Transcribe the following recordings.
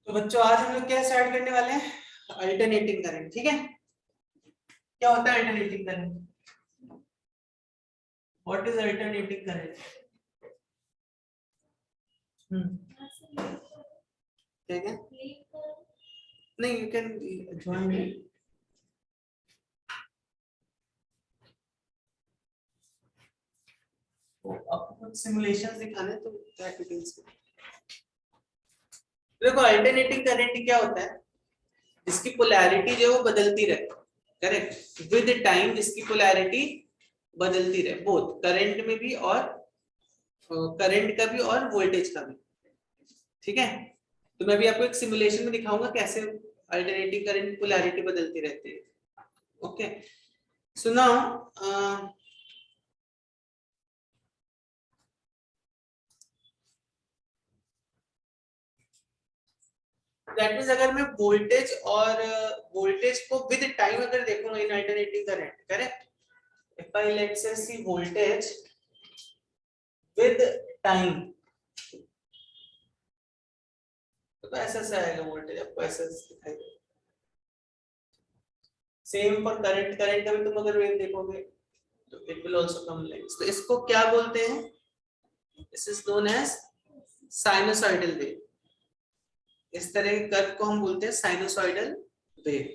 तो बच्चों आज हम लोग क्या स्टार्ट करने वाले हैं, अल्टरनेटिंग करंट। ठीक है, क्या होता है alternating current? What is alternating current? ठीक है, नहीं यू कैन ज्वाइन मी। तो आपको कुछ सिमुलेशंस दिखाने तो क्या डिटेल्स। देखो अल्टरनेटिंग करंट क्या होता है, इसकी पोलैरिटी जो है वो बदलती रहे। करेक्ट, विद टाइम इसकी पोलैरिटी बदलती रहे, बोथ करंट में भी और करंट का भी और वोल्टेज का भी। ठीक है, तो मैं भी आपको एक सिमुलेशन में दिखाऊंगा कैसे अल्टरनेटिंग करंट पोलैरिटी बदलती रहती है। Okay, so now that means अगर मैं वोल्टेज और वोल्टेज को विद टाइम अगर देखूंगा in alternating current, correct, if I let's say see voltage with time, तो ऐसा सा आएगा वोल्टेज, आपको ऐसा दिखाई देगा। सेम फॉर करंट, करंट का भी तुम अगर वेव देखोगे तो it will also come like, तो इसको क्या बोलते हैं, this is known as sinusoidal wave. इस तरह के कर्व को हम बोलते हैं साइनसॉइडल वेव।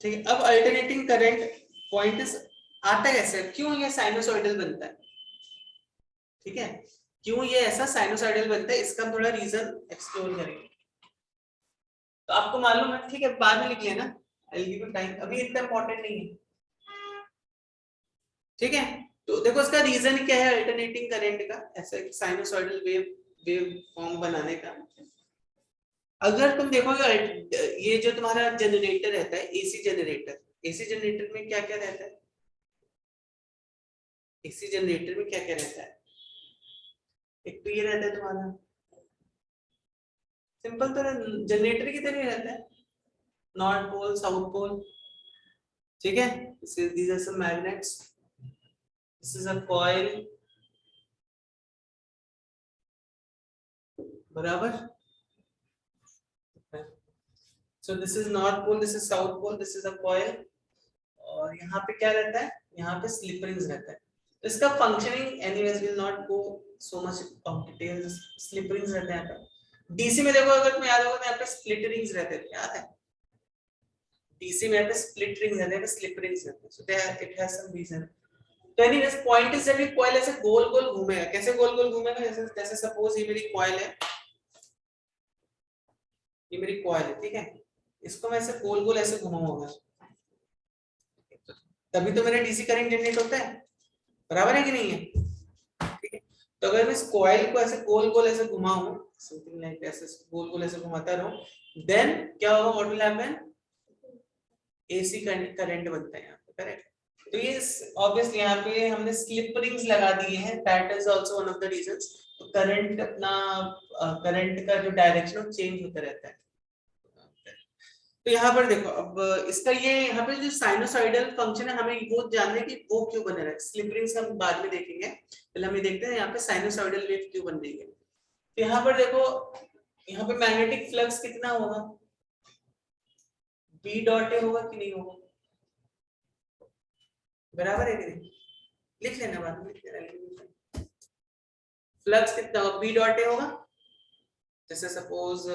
ठीक है, अब अल्टरनेटिंग करंट पॉइंट आता कैसे, क्यों ये साइनसॉइडल बनता है? ठीक है, क्यों ये ऐसा साइनसॉइडल बनता है, इसका हम थोड़ा रीजन एक्सप्लोर करेंगे। तो आपको मालूम है, ठीक है, बाद में लिख लेना, आई विल गिव यू टाइम, अभी इतना इंपॉर्टेंट नहीं है। ठीक है, तो देखो इसका रीजन क्या है अल्टरनेटिंग करंट का, ऐसा साइनसॉइडल वेव फॉर्म बनाने का। अगर तुम देखोगे ये जो तुम्हारा जनरेटर रहता है, एसी जनरेटर, एसी जनरेटर में क्या क्या रहता है, एसी जनरेटर में क्या क्या रहता है? एक तो ये रहता है तुम्हारा सिंपल तरह जनरेटर की तरह रहता है, नॉर्थ पोल साउथ पोल। ठीक है, these are some magnets, this is a coil, बराबर। so this is north pole, this is south pole, this is a coil, और यहाँ पे क्या रहता है, यहाँ पे स्लिप रिंग्स रहता है। तो इसका functioning anyways will not go so much of details, slip rings रहते हैं यहाँ पे। डीसी में देखो अगर तुम्हें याद होगा तो यहाँ पे स्प्लिट रिंग्स रहते थे, याद है? डीसी में यहाँ पे स्प्लिट रिंग्स रहते हैं, स्लिप रिंग्स रहते हैं, so it has some reason. तो एनीवेज पॉइंट इज जब ये कॉइल ऐसे गोल गोल घूमेगा, कैसे गोल गोल घूमेगा, जैसे जैसे सपोज ये मेरी कॉइल है, ये मेरी कॉइल है, ठीक है, इसको मैं ऐसे गोल गोल ऐसे घुमाऊंगा, तभी तो मेरा डीसी करंट जनरेट होता है, बराबर है कि नहीं है? ठीक है, तो अगर मैं इस कॉइल को ऐसे गोल गोल ऐसे घुमाऊं, समथिंग लाइक ऐसे गोल गोल ऐसे घुमाता रहूं, देन क्या होगा, what will happen, AC current बनता है यहाँ पे, करेक्ट। तो ये ऑब्वियसली यहाँ पे हमने स्लिप रिंग्स लगा दिए हैं, that is also one of the reasons. तो करंट अपना करंट का जो डायरेक्शन है चेंज होता रहता है। तो यहाँ पर देखो, अब इसका ये यहाँ पे जो साइनोसॉइडल फंक्शन है, हमें वो जानना है कि वो क्यों बन रहा है। स्लिप रिंग्स हम बाद में देखेंगे, पहले हम ये देखते हैं यहाँ पे साइनोसॉइडल वेव क्यों बन रही है। तो यहाँ पर देखो, यहाँ पे मैग्नेटिक फ्लक्स कितना होगा, बी डॉट ए होगा कि नहीं होगा, बराबर है कि नहीं? लिख लेना, बाद में लिख लेना। फ्लक्स कितना होगा, बी डॉट ए होगा। जैसे सपोज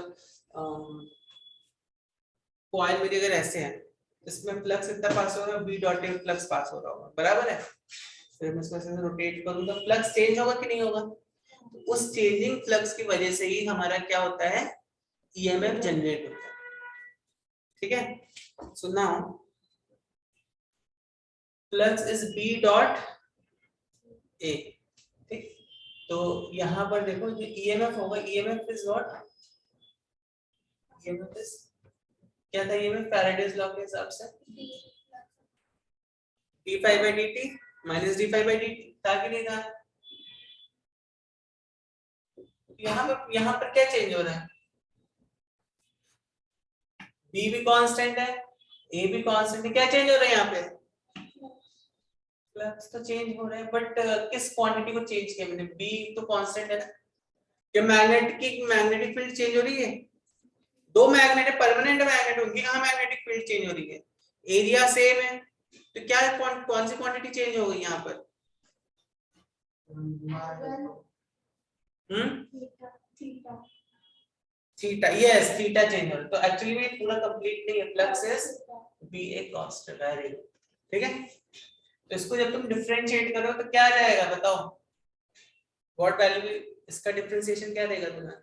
कॉइल मेरी अगर ऐसे है, इसमें फ्लक्स कितना पास हो रहा है, बी डॉट ए फ्लक्स पास हो रहा होगा, बराबर है। फिर मैं इसको ऐसे रोटेट करूंगा, फ्लक्स चेंज होगा कि नहीं होगा? तो उस चेंजिंग फ्लक्स की वजह से ही हमारा क्या होता है, ईएमएफ जनरेट होता है। ठीक है, so now flux is B dot A, ठीक। तो यहां पर देखो जो ईएमएफ होगा, EMF is what, EMF is क्या था, ईएमएफ फैराडेज लॉ के हिसाब से d∅dt माइनस d∅dt था कि नहीं था? यहाँ पर क्या चेंज हो रहा है, b भी कांस्टेंट है, a भी कांस्टेंट है, क्या चेंज हो रहा है यहाँ पे, फ्लक्स तो चेंज हो रहा है, बट किस क्वांटिटी को चेंज किया मैंने, b तो कांस्टेंट है ना। क्या मैग्नेटिक फील्ड चेंज हो रही है, दो मैग्नेट परमानेंट मैग्नेट, उनकी कहाँ मैग्नेटिक फील्ड चेंज हो रही है, एरिया सेम है, तो क्या कौन सी क्वांटिटी चेंज हो गई यहाँ पर? थीटा, यस थीटा चेंज हो रहा है, तो एक्चुअली में पूरा कंप्लीट नहीं है, flux is BA cos theta, ठीक है। तो इसको जब तुम डिफरेंशिएट करो तो क्या जाएगा बताओ, व्हाट वैल्यू, इसका डिफरेंशिएशन क्या देगा तुम्हें?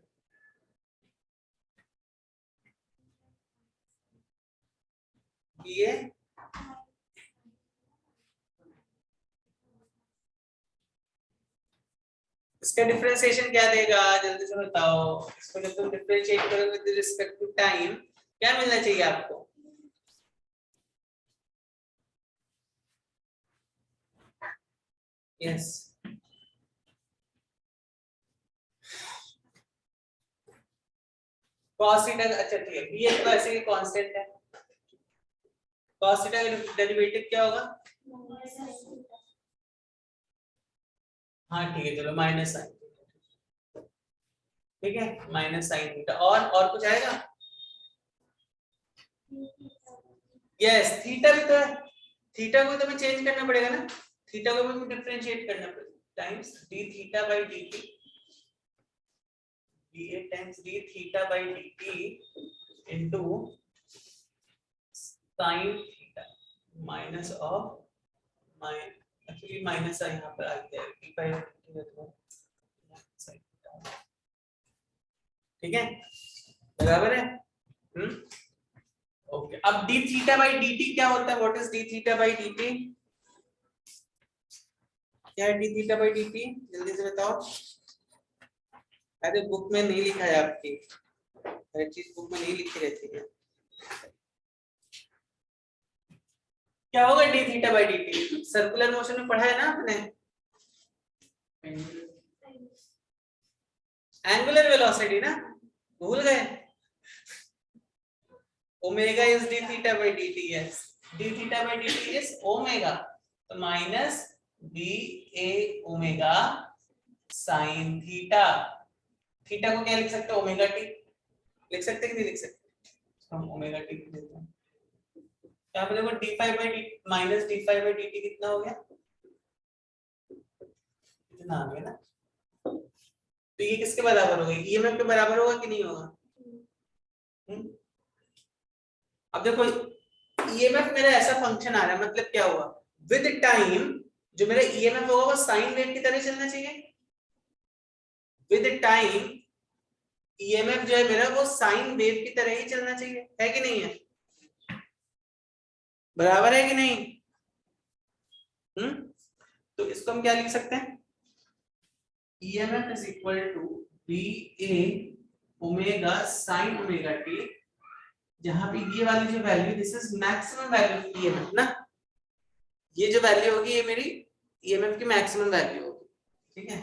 BA इसका डिफरेंशिएशन क्या देगा, जल्दी से बताओ। इसको जब तुम डिफरेंशिएट करोगे विद रिस्पेक्ट टू टाइम, क्या मिलना चाहिए आपको? यस cos थीटा, अच्छा ठीक है, BA तो ऐसे ही कांस्टेंट है, cos थीटा का डेरिवेटिव क्या होगा? हाँ ठीक है, चलो माइनस साइन, ठीक है, माइनस साइन थीटा, और कुछ आएगा? यस थीटा भी तो है, थीटा को तो हमें चेंज करना पड़ेगा ना, थीटा को भी डिफरेंशिएट करना पड़ेगा, times d theta by dt, dA times d theta by dt into sin theta minus of actually minus है यहाँ पर आ गया है d बाय dt, ठीक है, बराबर है। ओके, अब d थीटा बाय dt क्या होता है, what is d theta by dt, क्या है d थीटा बाय dt, जल्दी से बताओ। अरे बुक में नहीं लिखा है आपकी, हर चीज बुक में नहीं लिखी रहती है। क्या होगा d theta by dt, circular motion में पढ़ा है ना आपने, एंगुलर वेलोसिटी ना, भूल गए? Omega is d theta by dt, yes d theta by dt is omega, तो minus ba omega sin theta, theta को क्या लिख सकते हैं, ओमेगा t लिख सकते हैं कि नहीं लिख सकते, हम ओमेगा t लिख देते हैं। यहाँ पे देखो d5 by dt minus d5 by dt कितना हो गया, कितना आ गया ना, तो ये किसके बराबर होगा, ईएमएफ के बराबर होगा कि नहीं होगा? अब देखो ईएमएफ मेरा ऐसा फंक्शन आ रहा है, मतलब क्या हुआ, विद टाइम जो मेरा ईएमएफ होगा वो साइन वेव की तरह चलना चाहिए, विद टाइम ईएमएफ जो है मेरा वो साइन वेव की तरह ही चलना चाहिए, है कि नहीं है, बराबर है कि नहीं? तो इसको हम क्या लिख सकते हैं, EMF is equal to BA omega sin omega t, जहां पे ये वाली जो value, this is maximum value of EMF ना, ये जो वैल्यू होगी ये मेरी EMF की मैक्सिमम वैल्यू होगी, ठीक है।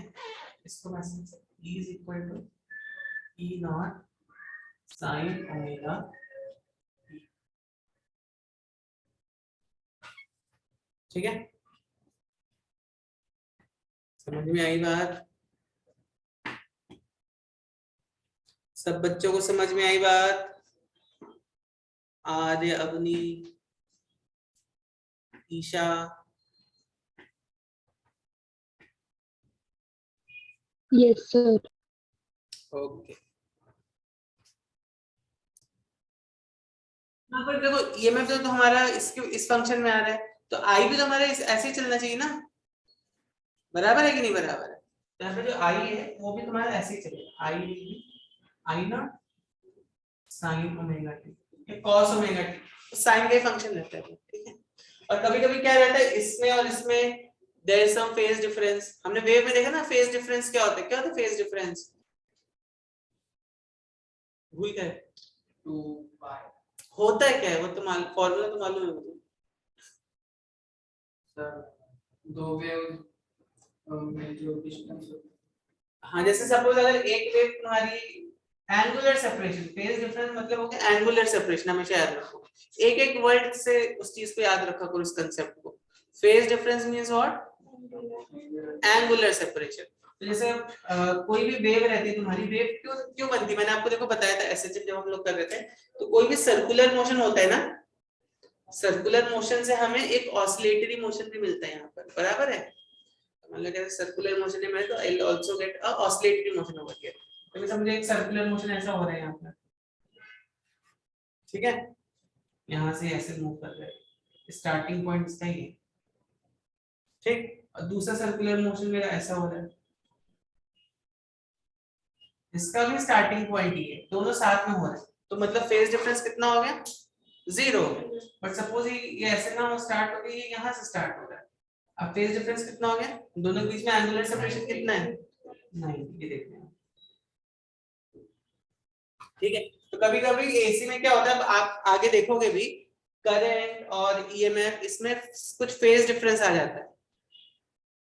इसको मैं समझ सकता हूं, E is equal to E naught sin omega t, ठीक है, समझ में आई बात, सब बच्चों को समझ में आई बात, Arya, Avni, Isha, yes sir. Okay, यहाँ पर देखो ईएमएफ तो हमारा इसके इस फंक्शन में आ रहा है, तो आई भी तो हमारा ऐसे ही चलना चाहिए ना, बराबर है कि नहीं बराबर है, तो यहाँ पे जो आई है वो भी तुम्हारा ऐसे ही चलेगा, आई ना साइन ओमेगा टी, ये कॉस ओमेगा टी, तो साइन वेव फंक्शन रहता है, ठीक है। और कभी-कभी क्या रहता है इसमें और इसमें there is some phase difference, हमने वेव में देखा ना फेज डिफरेंस क्या होता है, क्या होता है फेज डिफरेंस, भूल गए, 2 पाई होता है क्या है वो, तो फॉर्मूला तो मालूम है मुझे सर, दो वेव में जो डिस्टेंस, हाँ जैसे सपोज अगर एक वेव तुम्हारी एंगुलर सेपरेशन, फेज डिफरेंस मतलब हो गया एंगुलर सेपरेशन, हमेशा याद रखो, एक एक वर्ड से उस चीज को याद रखा करो, इस कांसेप्ट को, phase difference means what, angular separation, तो जैसे कोई भी वेव रहती है तुम्हारी, वेव क्यों क्यों बनती है, मैंने आपको देखो बताया था एसएचएम जब हम लोग कर रहे थे, तो कोई भी सर्कुलर मोशन होता है ना, सर्कुलर मोशन से हमें एक ऑसिलेटरी मोशन भी मिलता है यहाँ पर, बराबर है। मान लो कि सर्कुलर मोशन है तो I will also get a oscillatory motion over here, तो समझे एक सर्कुलर मोशन ऐसा हो रहा है यहाँ पर, ठीक है, यहाँ से ऐसे मूव कर रहे हैं, स्टार्टिंग पॉइंट इसका ही है, ठीक, और दूसरा सर्कुलर मोशन मेरा ऐसा हो रहा है, इसका भी स्टार्टिंग पॉइंट ही है, दोनों साथ में हो रहे हैं, तो मतलब फेज डिफरेंस कितना हो गया, 0 हो गया। बट सपोज ये ऐसे ना हो, स्टार्ट हो गया, ये यहाँ से स्टार्ट हो रहा है, अब फेज डिफरेंस कितना हो गया, दोनों के बीच में एंगुलर सेपरेशन कितना है, 9, ये देखते हैं, ठीक है। तो कभी कभी एसी में क्या होता है, अब आप आगे देखोगे भी, करंट और ईएमएफ इसमें कुछ फेज डिफरेंस आ जाता है,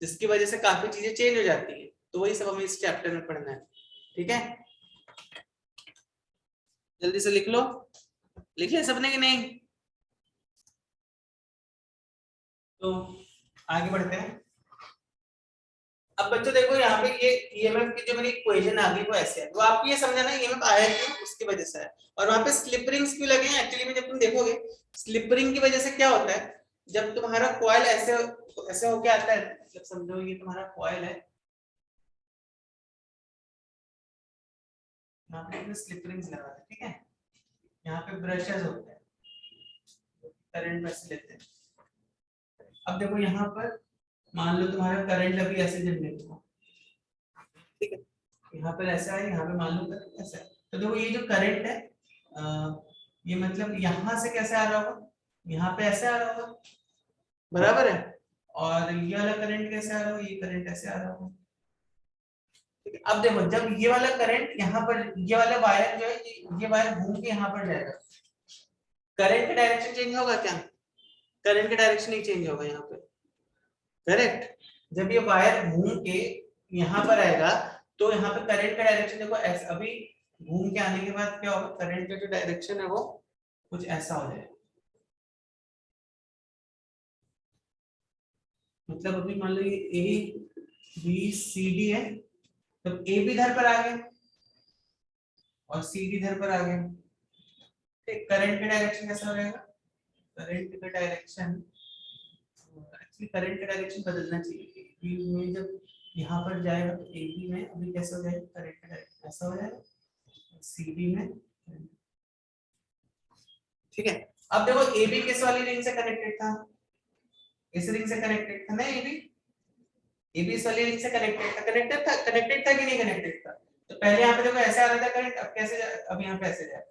जिसकी वजह से काफी चीजें चेंज हो जाती है, तो वही सब हमें इस चैप्टर में पढ़ना है, ठीक है। जल्दी से लिख लो, लिख लिया सबने कि नहीं, तो आगे बढ़ते हैं। अब बच्चों देखो यहाँ पे ये ईएमएफ की जो मेरी इक्वेशन आ गई वो ऐसे है, तो आपको ये समझना ईएमएफ आया क्यों, उसकी वजह से है, और वहां पे स्लिप रिंग्स क्यों लगे हैं, एक्चुअली में जब तुम देखोगे स्लिप रिंग की वजह से क्या होता है, जब तुम्हारा कॉइल ऐसे ऐसे होके आता है, मतलब समझो ये तुम्हारा कॉइल है, यहाँ पे स्लिप रिंग्स लगा है, ठीक है, यहाँ पे ब्रशेस होते हैं, करंट में से लेते हैं। अब देखो यहाँ पर मान लो तुम्हारा करंट अभी ऐसे जनरेट हुआ, ठीक है, यहाँ पर ऐसा है, यहाँ पे मान लो करंट ऐसा है, तो देखो ये जो करंट है ये मतलब यहाँ से कैसे आ रहा होगा, यहाँ पे ऐसे आ रहा होगा, बराबर है, और ये वाला करंट कैसे आ रहा होगा, ये करंट ऐसे आ रहा होगा, ठीक है। अब देखो जब ये वाला करंट यहाँ पर, ये वाला वायर जो है, ये वायर घूम के यहाँ पर जाएगा, करंट का डायरेक्शन चेंज होगा क्या, करंट का डायरेक्शन नहीं चेंज होगा यहाँ पे, करेक्ट। जब ये वायर घूम के यहाँ पर आएगा तो यहाँ पे करंट का डायरेक्शन देखो ऐसा, अभी घूम के आने के बाद क्या होगा, करंट का जो डायरेक्शन है वो कुछ ऐसा हो जाएगा, मतलब अभी मान लो ये ए बी सी डी है, तो ए भी इधर पर आ गया और सी डी इधर पर आ गया, ठीक, करंट का डायरेक्शन कैसा हो जाएगा, करंट का डायरेक्शन, एक्चुअली करंट का डायरेक्शन बदलना चाहिए, बी में जब यहाँ पर जाएगा तो ए बी में अभी कैसे हो जाएगा, करंट का डायरेक्शन ऐसा हो जाएगा, सी डी में, ठीक है। अब देखो ए बी किस वाली रिंग से कनेक्टेड था, इस रिंग से कनेक्टेड था ना, ए बी इस वाली रिंग से कनेक्टेड था, कनेक्टेड था कि नहीं कनेक्टेड था, तो पहले यहाँ पे देखो ऐसे आ रहा था करंट, अब कैसे अब यहाँ पे ऐसे जाए,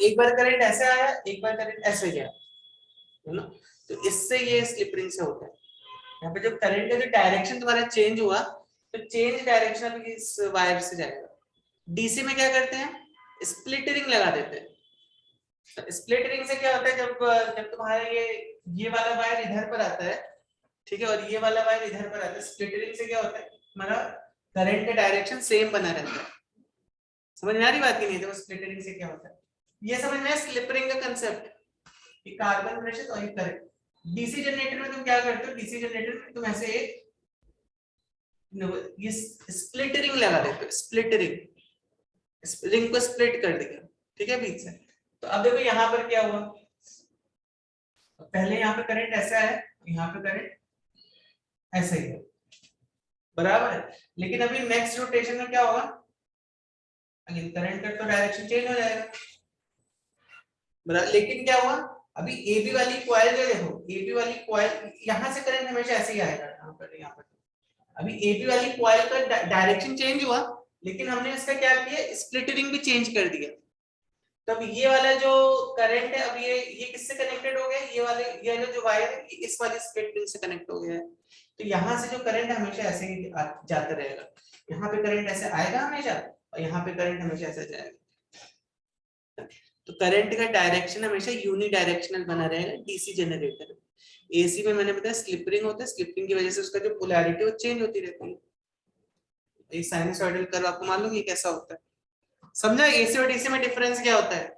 एक बार करंट ऐसे आया, एक बार करंट ऐसे गया, है ना, तो इससे ये स्लिप रिंग से होता है, यहाँ पे जब करंट का जो डायरेक्शन तुम्हारा चेंज हुआ, तो चेंज डायरेक्शन अभी इस वायर से जाएगा। डीसी में क्या करते हैं, स्प्लिट रिंग लगा देते हैं, स्प्लिट रिंग से क्या होता है, जब जब तुम्हारा ये वाला वायर इधर पर आता है, ठीक है, और ये वाला वायर इधर पर आता है, स्प्लिट रिंग से क्या होता है, हमारा करंट का डायरेक्शन सेम बना रहता है, समझ में आ रही बात की नहीं, तो स्प्लिट रिंग से क्या होता है, ये समझ में स्लिप रिंग का कांसेप्ट, ये कार्बन ब्रशेस और ये करंट। डीसी जनरेटर में तुम क्या करते हो, डीसी जनरेटर में तुम ऐसे एक ये स्प्लिट रिंग लगा देते हो, स्प्लिट रिंग को स्प्लिट कर देगा, ठीक है, बीच से। तो अब देखो यहाँ पर क्या हुआ, पहले यहाँ पे करंट ऐसा है, यहाँ पे करंट ऐसा ही है, बराबर है, लेकिन अभी नेक्स्ट रोटेशन में क्या होगा, अगेन करंट का तो डायरेक्शन चेंज हो जाएगा, बराबर, लेकिन क्या हुआ, अभी एबी वाली कॉइल जो देखो, एबी वाली कॉइल यहाँ से करंट हमेशा ऐसे ही आएगा, यहाँ पर अभी एबी वाली कॉइल का डायरेक्शन चेंज हुआ, लेकिन हमने इसका क्या किया, स्प्लिट रिंग भी चेंज कर दिया, तब ये वाला जो करंट है, अब ये किससे कनेक्टेड हो गया, ये वाला जो वायर है इस वाली स्प्लिट रिंग से कनेक्ट हो गया है, तो यहाँ से जो करंट हमेशा ऐसे ही जाता रहेगा, यहाँ पे करंट ऐसे आएगा हमेशा, और यहाँ पे करंट हमेशा ऐसे जाएगा, तो करंट का डायरेक्शन हमेशा यूनी डायरेक्शनल बना रहेगा डीसी जनरेटर। एसी में मैंने बताया स्लिपरिंग होता है, स्लिपरिंग की वजह से उसका जो पोलैरिटी वो चेंज होती रहती है, ये साइनसॉइडल कर्व आपको मालूम है कैसा होता है, समझा एसी और डीसी में डिफरेंस क्या होता है।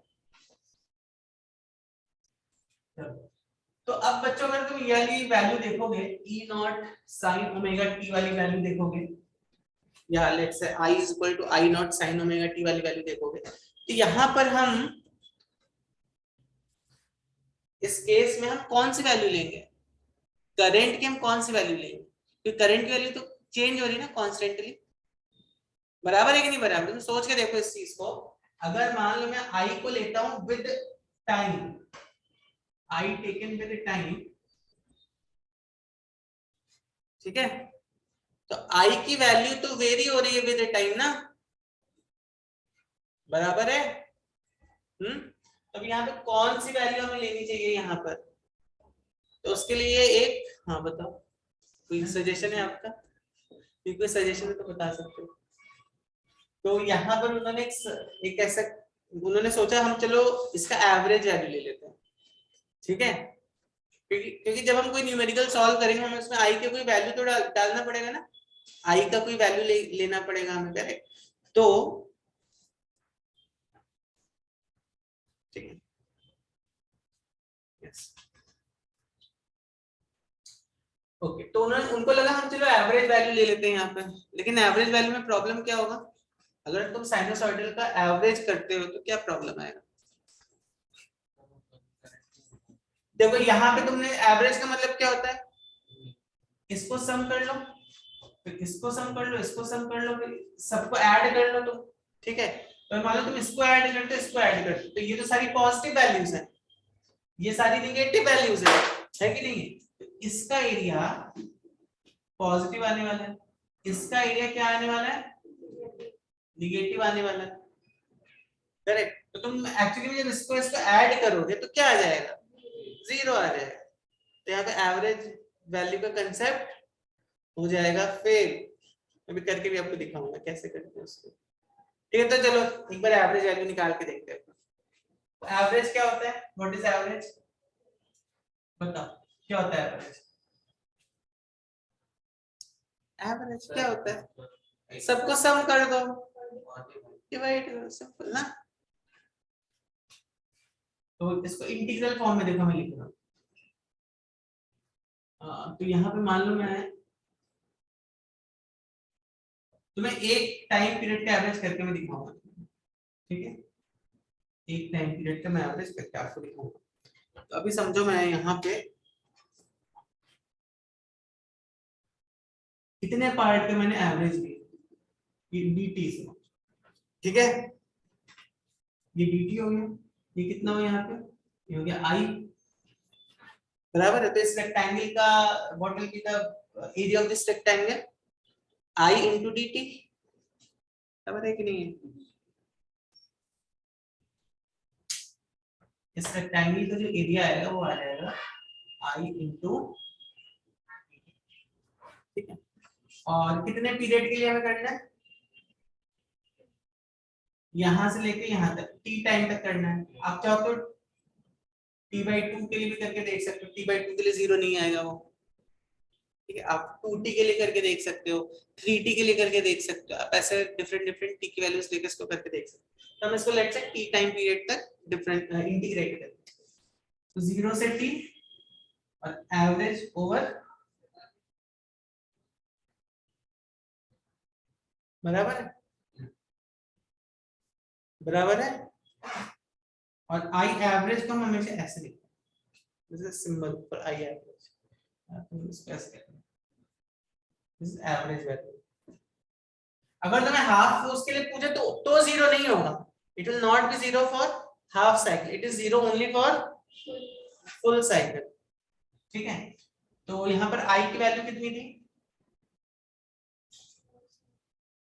तो अब बच्चों अगर तुम ये वाली वैल्यू देखोगे, E not sine omega t वाली वैल्यू देखोगे, या let's say i is equal to I not sine omega t वाली वैल्यू देखोगे, तो यहाँ पर हम इस केस में हम कौन सी वैल्यू लेंगे, करंट की हम कौन सी वैल्यू लेंगे, क्योंकि करंट की वैल्यू तो चेंज हो रही है ना कॉन्स्टेंटली, बराबर है कि नहीं बराबर। तुम सोच के देखो इस चीज को, अगर मान लो मैं आई को लेता हूं with time, I taken with time, ठीक है, तो आई की वैल्यू तो वेरी हो रही है विद टाइम ना, बराबर है। अब यहाँ पे कौन सी वैल्यू हमें लेनी चाहिए यहाँ पर, तो उसके लिए एक, हाँ बताओ कोई सजेशन है आपका, कोई सजेशन है तो बता सकते हो। तो यहाँ पर उन्होंने एक ऐसा उन्होंने सोचा हम चलो इसका एवरेज वैल्यू ले लेते हैं, ठीक है, क्योंकि जब हम कोई न्यूमेरिकल सॉल्व करेंगे हमें उसमें आई के कोई वैल्यू तो डालना पड़ेगा ना, आई का कोई वैल्यू लेना पड़ेगा हमें, करेक्ट। तो ठीक है, यस ओके, तो उन्होंने उनको लगा हम चलो एवरेज वैल्यू ले लेते हैं यहाँ पे, लेकिन एवरेज वैल्यू में प्रॉब्लम क्या होगा, अगर तुम साइनोसॉइडल का एवरेज करते हो तो क्या प्रॉब्लम आएगा। देखो यहाँ पे तुमने एवरेज का मतलब क्या होता है, इसको सम कर लो, फिर इसको सम कर लो, इसको सम कर लो, फिर सबको ऐड कर लो तुम, ठीक है। तो मान लो तुम इसको ऐड करते हो, इसको ऐड करते हो, तो ये तो सारी पॉजिटिव वैल्यूज है, ये सारी निगेटिव वैल्यूज है कि नहीं, तो इसका एरिया पॉजिटिव आने वाला है, इसका एरिया क्या आने वाला है, निगेटिव आने वाला है, करेक्ट। तो तुम एक्चुअली में जब इसको ऐड करोगे तो क्या आ जाएगा, जीरो आ जाएगा, तो यहाँ पे एवरेज वैल्यू का कंसेप्ट हो जाएगा फेल। अभी करके भी आपको दिखाऊंगा कैसे करते हैं उसको, ठीक है। तो चलो एक बार एवरेज वैल्यू निकाल के देखते हैं। एवरेज क्या होता है, व्हाट इज एवरेज, बताओ क्या होता है एवरेज, एवरेज क्या होता है, सबको सम कर दो, डिवाइड करो, सिंपल ना। तो इसको इंटीग्रल फॉर्म में देखो मैं लिख रहा हूँ, तो यहाँ पे मान लो मैं तुम्हें एक टाइम पीरियड का एवरेज करके मैं दिखाऊंगा, ठीक है, एक टाइम पीरियड का मैं एवरेज करके आपको दिखाऊंगा। तो अभी समझो मैं यहाँ पे कितने पार्ट के मैंने एवरेज लिए, dt से, ठीक है, ये dt हो गया, ये कितना हो यहाँ पे, ये हो गया i, बराबर है। तो इस रेक्टेंगल का what will be the area of this rectangle, i into dt, बराबर है कि नहीं है। इस रेक्टेंगल का जो एरिया आएगा वो आ जाएगा i into, ठीक है, और कितने पीरियड के लिए हमें करना है, यहां से लेके यहां तक t टाइम तक करना है। आप चाहो तो t/2 के लिए भी करके देख सकते हो, t/2 के लिए जीरो नहीं आएगा वो, ठीक है। आप 2t के लिए करके देख सकते हो, 3t के लिए करके देख सकते हो, आप ऐसे डिफरेंट डिफरेंट t की वैल्यूज लेके इसको करके देख सकते हो। तो हम इसको let's say t time period तक डिफरेंट इंटीग्रेट करें, तो 0 से t और एवरेज ओवर, बराबर है, बराबर है। और आई एवरेज को हम हमेशा ऐसे लिखते हैं, this is symbol for I average, तो इसको ऐसे कहते हैं, दिस इज एवरेज वैल्यू। अगर तुम्हें हाफ उसके लिए पूछे तो जीरो नहीं होगा, it will not be zero for half cycle, it is zero only for full cycle, ठीक है। तो यहाँ पर आई की वैल्यू कितनी थी,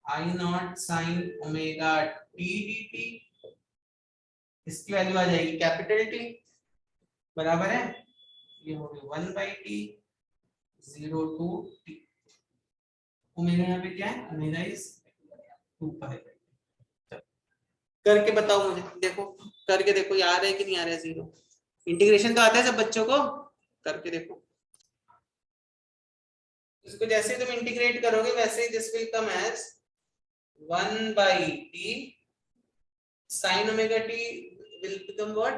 I not sine omega T dt, इसकी वैल्यू आ जाएगी कैपिटल टी, बराबर है, ये हो गई 1/t 0 to t, ओमेगा यहाँ पे क्या है, ओमेगा इज 2 पाई। करके बताओ मुझे, देखो करके देखो ये आ रहा है कि नहीं आ रहा है जीरो, इंटीग्रेशन तो आता है सब बच्चों को, करके देखो। इसको जैसे तुम इंटीग्रेट करोगे वैसे ही this will come as 1/t sin omega t will become what,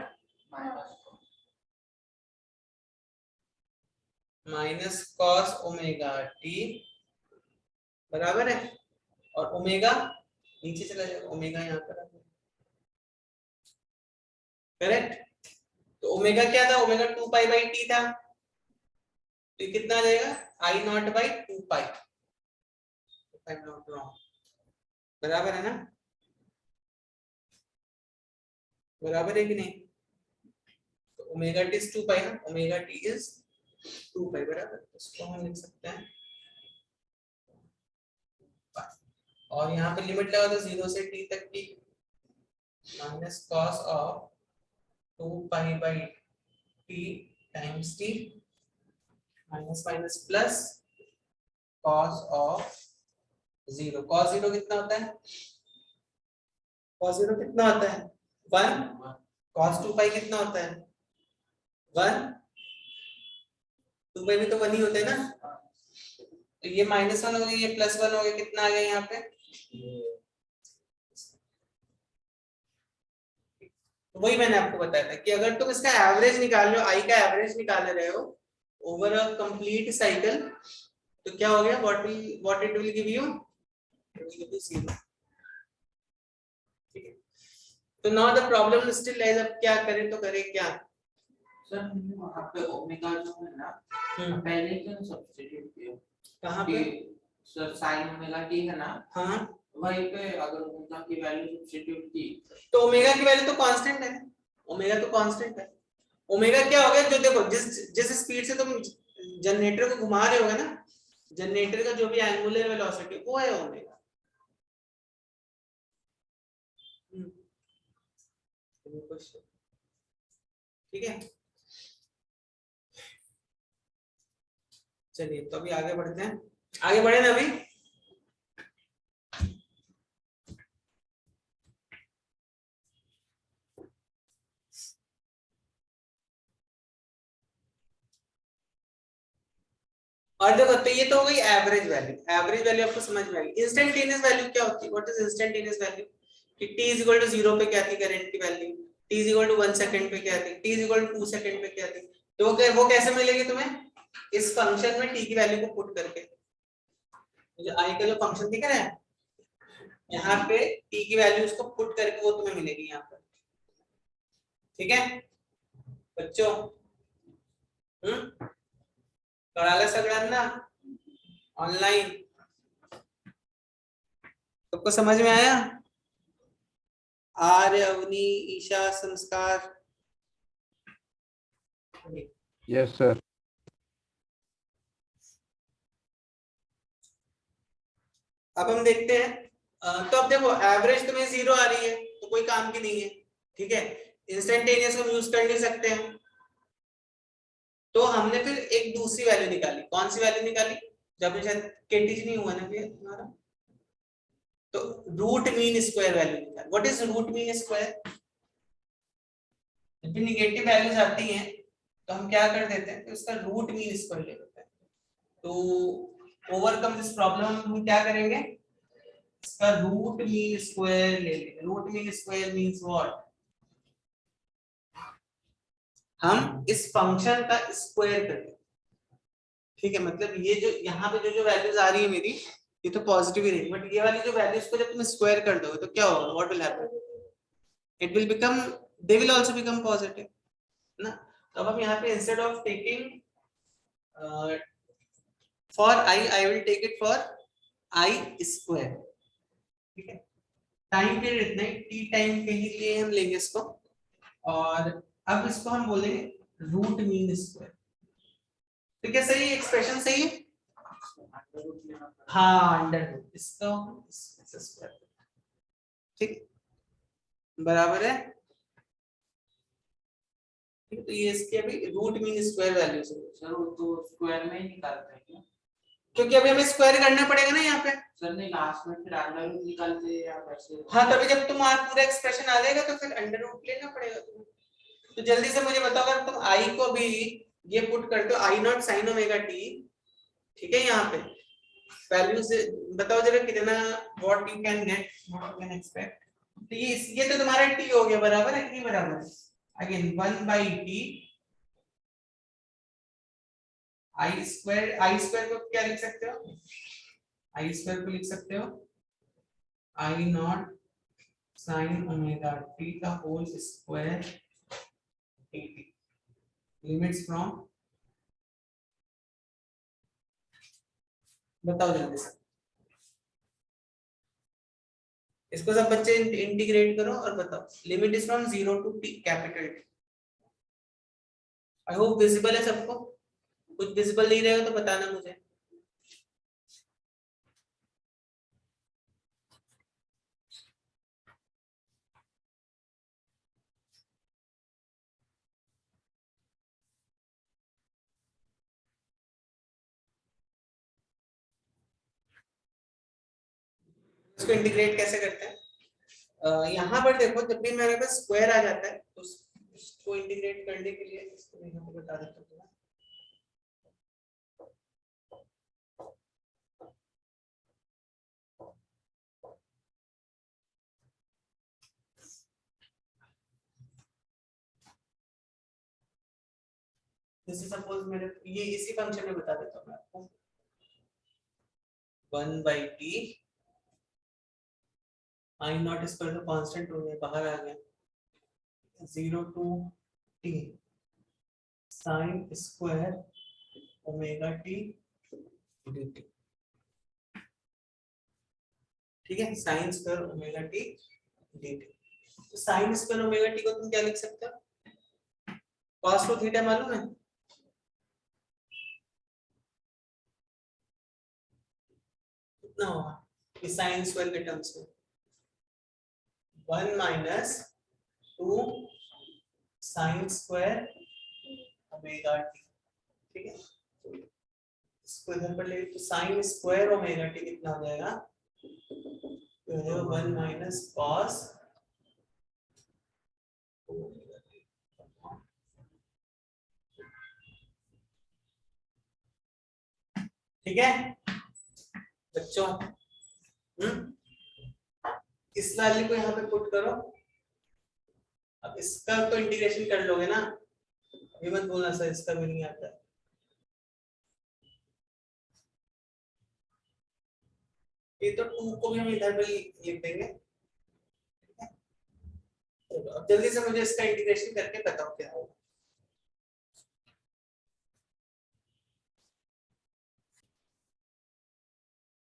minus cos omega t, बराबर है। और ओमेगा नीचे चला जाएगा, ओमेगा यहाँ पर करेक्ट। तो ओमेगा क्या था, ओमेगा 2 पाई बाई टी था, तो ये कितना आ जाएगा आई नॉट बाई 2 पाई, बराबर है ना, बराबर है कि नहीं। तो ओमेगा टी इज 2 पाई ना, ओमेगा टी इज 2 पाई, बराबर, इसको हम लिख सकते हैं। और यहाँ पे लिमिट लगा दो 0 से t तक की, minus cos of 2 pi by T times T, minus minus plus cos of 0, cos 0 कितना होता है, कॉस 0 कितना होता है 1, कॉस 2 पाई कितना होता है 1, 2 पाई भी तो 1 ही होते हैं ना, तो ये -1 हो गया, ये +1 हो गया, कितना आ गया यहाँ पे, तो वही मैंने आपको बताया था कि अगर तुम इसका एवरेज निकाल रहे हो, आई का एवरेज निकाल रहे हो ओवर अ कंप्लीट साइकिल, तो क्या हो गया, what it will give you, it will give you 0। ठीक है, तो now the problem still lies, अब क्या करें, तो करें क्या सर वहाँ पे ओमेगा जो है ना, पहले क्यों सब्स्टिट्यूट किया, कहाँ पे सर साइन ओमेगा टी है ना, हाँ वहीं पे अगर ओमेगा की वैल्यू सब्स्टिट्यूट की, तो ओमेगा की वैल्यू तो कांस्टेंट है, ओमेगा तो कांस्टेंट है, ओमेगा क्या हो गया, जो देखो जिस स्पीड से तुम जनरेटर को घुमा रहे होगे ना, जनरेटर का जो भी एंगुलर वेलोसिटी वो है ओमेगा। ठीक है, चलिए तो अभी आगे बढ़ते हैं, आगे बढ़े ना अभी। और देखो तो ये तो हो गई एवरेज वैल्यू, एवरेज वैल्यू आपको समझ में आ गई। इंस्टेंटेनियस वैल्यू क्या होती है, व्हाट इज इंस्टेंटेनियस वैल्यू, कि t इज इक्वल टू 0 पे क्या थी करंट की value, t is equal to 1 second पे क्या थी, t is equal to 2 second पे क्या थी, तो वो कैसे मिलेगी तुम्हें, इस फंक्शन में t की वैल्यू को पुट करके, जो i का जो फंक्शन दिख रहा है यहाँ पे t की वैल्यू उसको पुट करके वो तुम्हें मिलेगी यहाँ पर। ठीक है बच्चों, कळालं सगळ्यांना ऑनलाइन, सबको समझ में आया, आर्य अवनी ईशा संस्कार, यस सर। अब हम देखते हैं, तो अब देखो एवरेज तुम्हें 0 आ रही है तो कोई काम की नहीं है, ठीक है, इंस्टेंटेनियस हम यूज कर नहीं सकते हैं, तो हमने फिर एक दूसरी वैल्यू निकाली, कौन सी वैल्यू निकाली, जब शायद केटीज नहीं हुआ ना फिर हमारा, तो रूट मीन स्क्वायर वैल्यू निकाली। What is root mean square, जब भी निगेटिव वैल्यूज आती हैं तो हम क्या कर देते हैं कि उसका रूट मीन स्क्वायर ले लेते हैं। तो ओवरकम दिस प्रॉब्लम हम क्या करेंगे, इसका रूट मीन स्क्वायर ले लेंगे। Root mean square means what, हम इस फंक्शन का स्क्वायर करेंगे, ठीक है, मतलब ये जो यहाँ पे जो वैल्यूज आ रही है मेरी, ये तो पॉजिटिव ही रहेगी, बट ये वाली जो वैल्यूज को जब तुम स्क्वायर कर दोगे तो क्या होगा, what will happen, it will become, they will also become positive ना। तो अब हम यहाँ पे instead of taking for I will take it for I square, ठीक है, टाइम पीरियड इतना ही, टी टाइम के ही लिए हम लेंगे इसको, और अब इसको हम बोलेंगे रूट मीन स्क्वायर। तो क्या सही है, एक्सप्रेशन सही है, हाँ अंडर रूट, इसको स्क्वायर, ठीक बराबर है, ठीक, तो ये इसकी अभी रूट मीन स्क्वायर वैल्यू है सर वो तो स्क्वायर में ही निकालते हैं क्या, क्योंकि अभी हमें स्क्वायर करना पड़ेगा ना यहाँ पे, सर नहीं लास्ट में फिर अंडर रूट निकालते हैं या वैसे, हाँ तभी जब तुम्हारा पूरा एक्सप्रेशन आ जाएगा तो फिर अंडर रूट लेना पड़ेगा तुम्हें। तो जल्दी से मुझे बताओ, अगर तुम आई को भी ये पुट करते हो, I not sine omega T, ठीक है, यहाँ पे वैल्यू से बताओ जरा कितना, what you can get, what you can expect, तो ये तो तुम्हारा टी हो गया, बराबर है कि नहीं बराबर है, again 1 by t I square को क्या लिख सकते हो, आई स्क्वायर को लिख सकते हो I not sine omega t का whole square dt limits from, बताओ जल्दी से, इसको सब बच्चे इंटीग्रेट करो और बताओ। Limit is from 0 to t capital t. I hope visible है सबको, कुछ विजिबल नहीं रहेगा तो बताना मुझे। इसको इंटीग्रेट कैसे करते हैं? यहाँ पर देखो, जब भी मेरे पास स्क्वायर आ जाता है तो उसको इंटीग्रेट करने के लिए इसको यहाँ पे बता देता हूँ। जैसे सपोज मेरे ये इसी फंक्शन में बता देता हूँ मैं आपको। 1/t आई नॉट स्क्वायर तो कांस्टेंट हो गया, बाहर आ गया, 0 to t sine square omega t dt। ठीक है, sine square omega t dt। तो साइन स्क्वायर ओमेगा t को तुम क्या लिख सकते हो? cos टू थीटा मालूम है? कितना होगा इस साइन स्क्वायर के टर्म्स में? 1 minus 2 sign square omega T. ठीक है, इसको इधर पर ले तो साइन स्क्वायर ओमेगा टी कितना हो जाएगा? तो हो जाएगा 1 माइनस कॉस ओमेगा टी। ठीक है बच्चों, इस वैल्यू को यहाँ पे पुट करो। अब इसका तो इंटीग्रेशन कर लोगे ना, अभी मत बोलना सर इसका भी नहीं आता। ये तो 2 को भी हम इधर पे लिख देंगे। चलो अब जल्दी से मुझे इसका इंटीग्रेशन करके बताओ क्या होगा।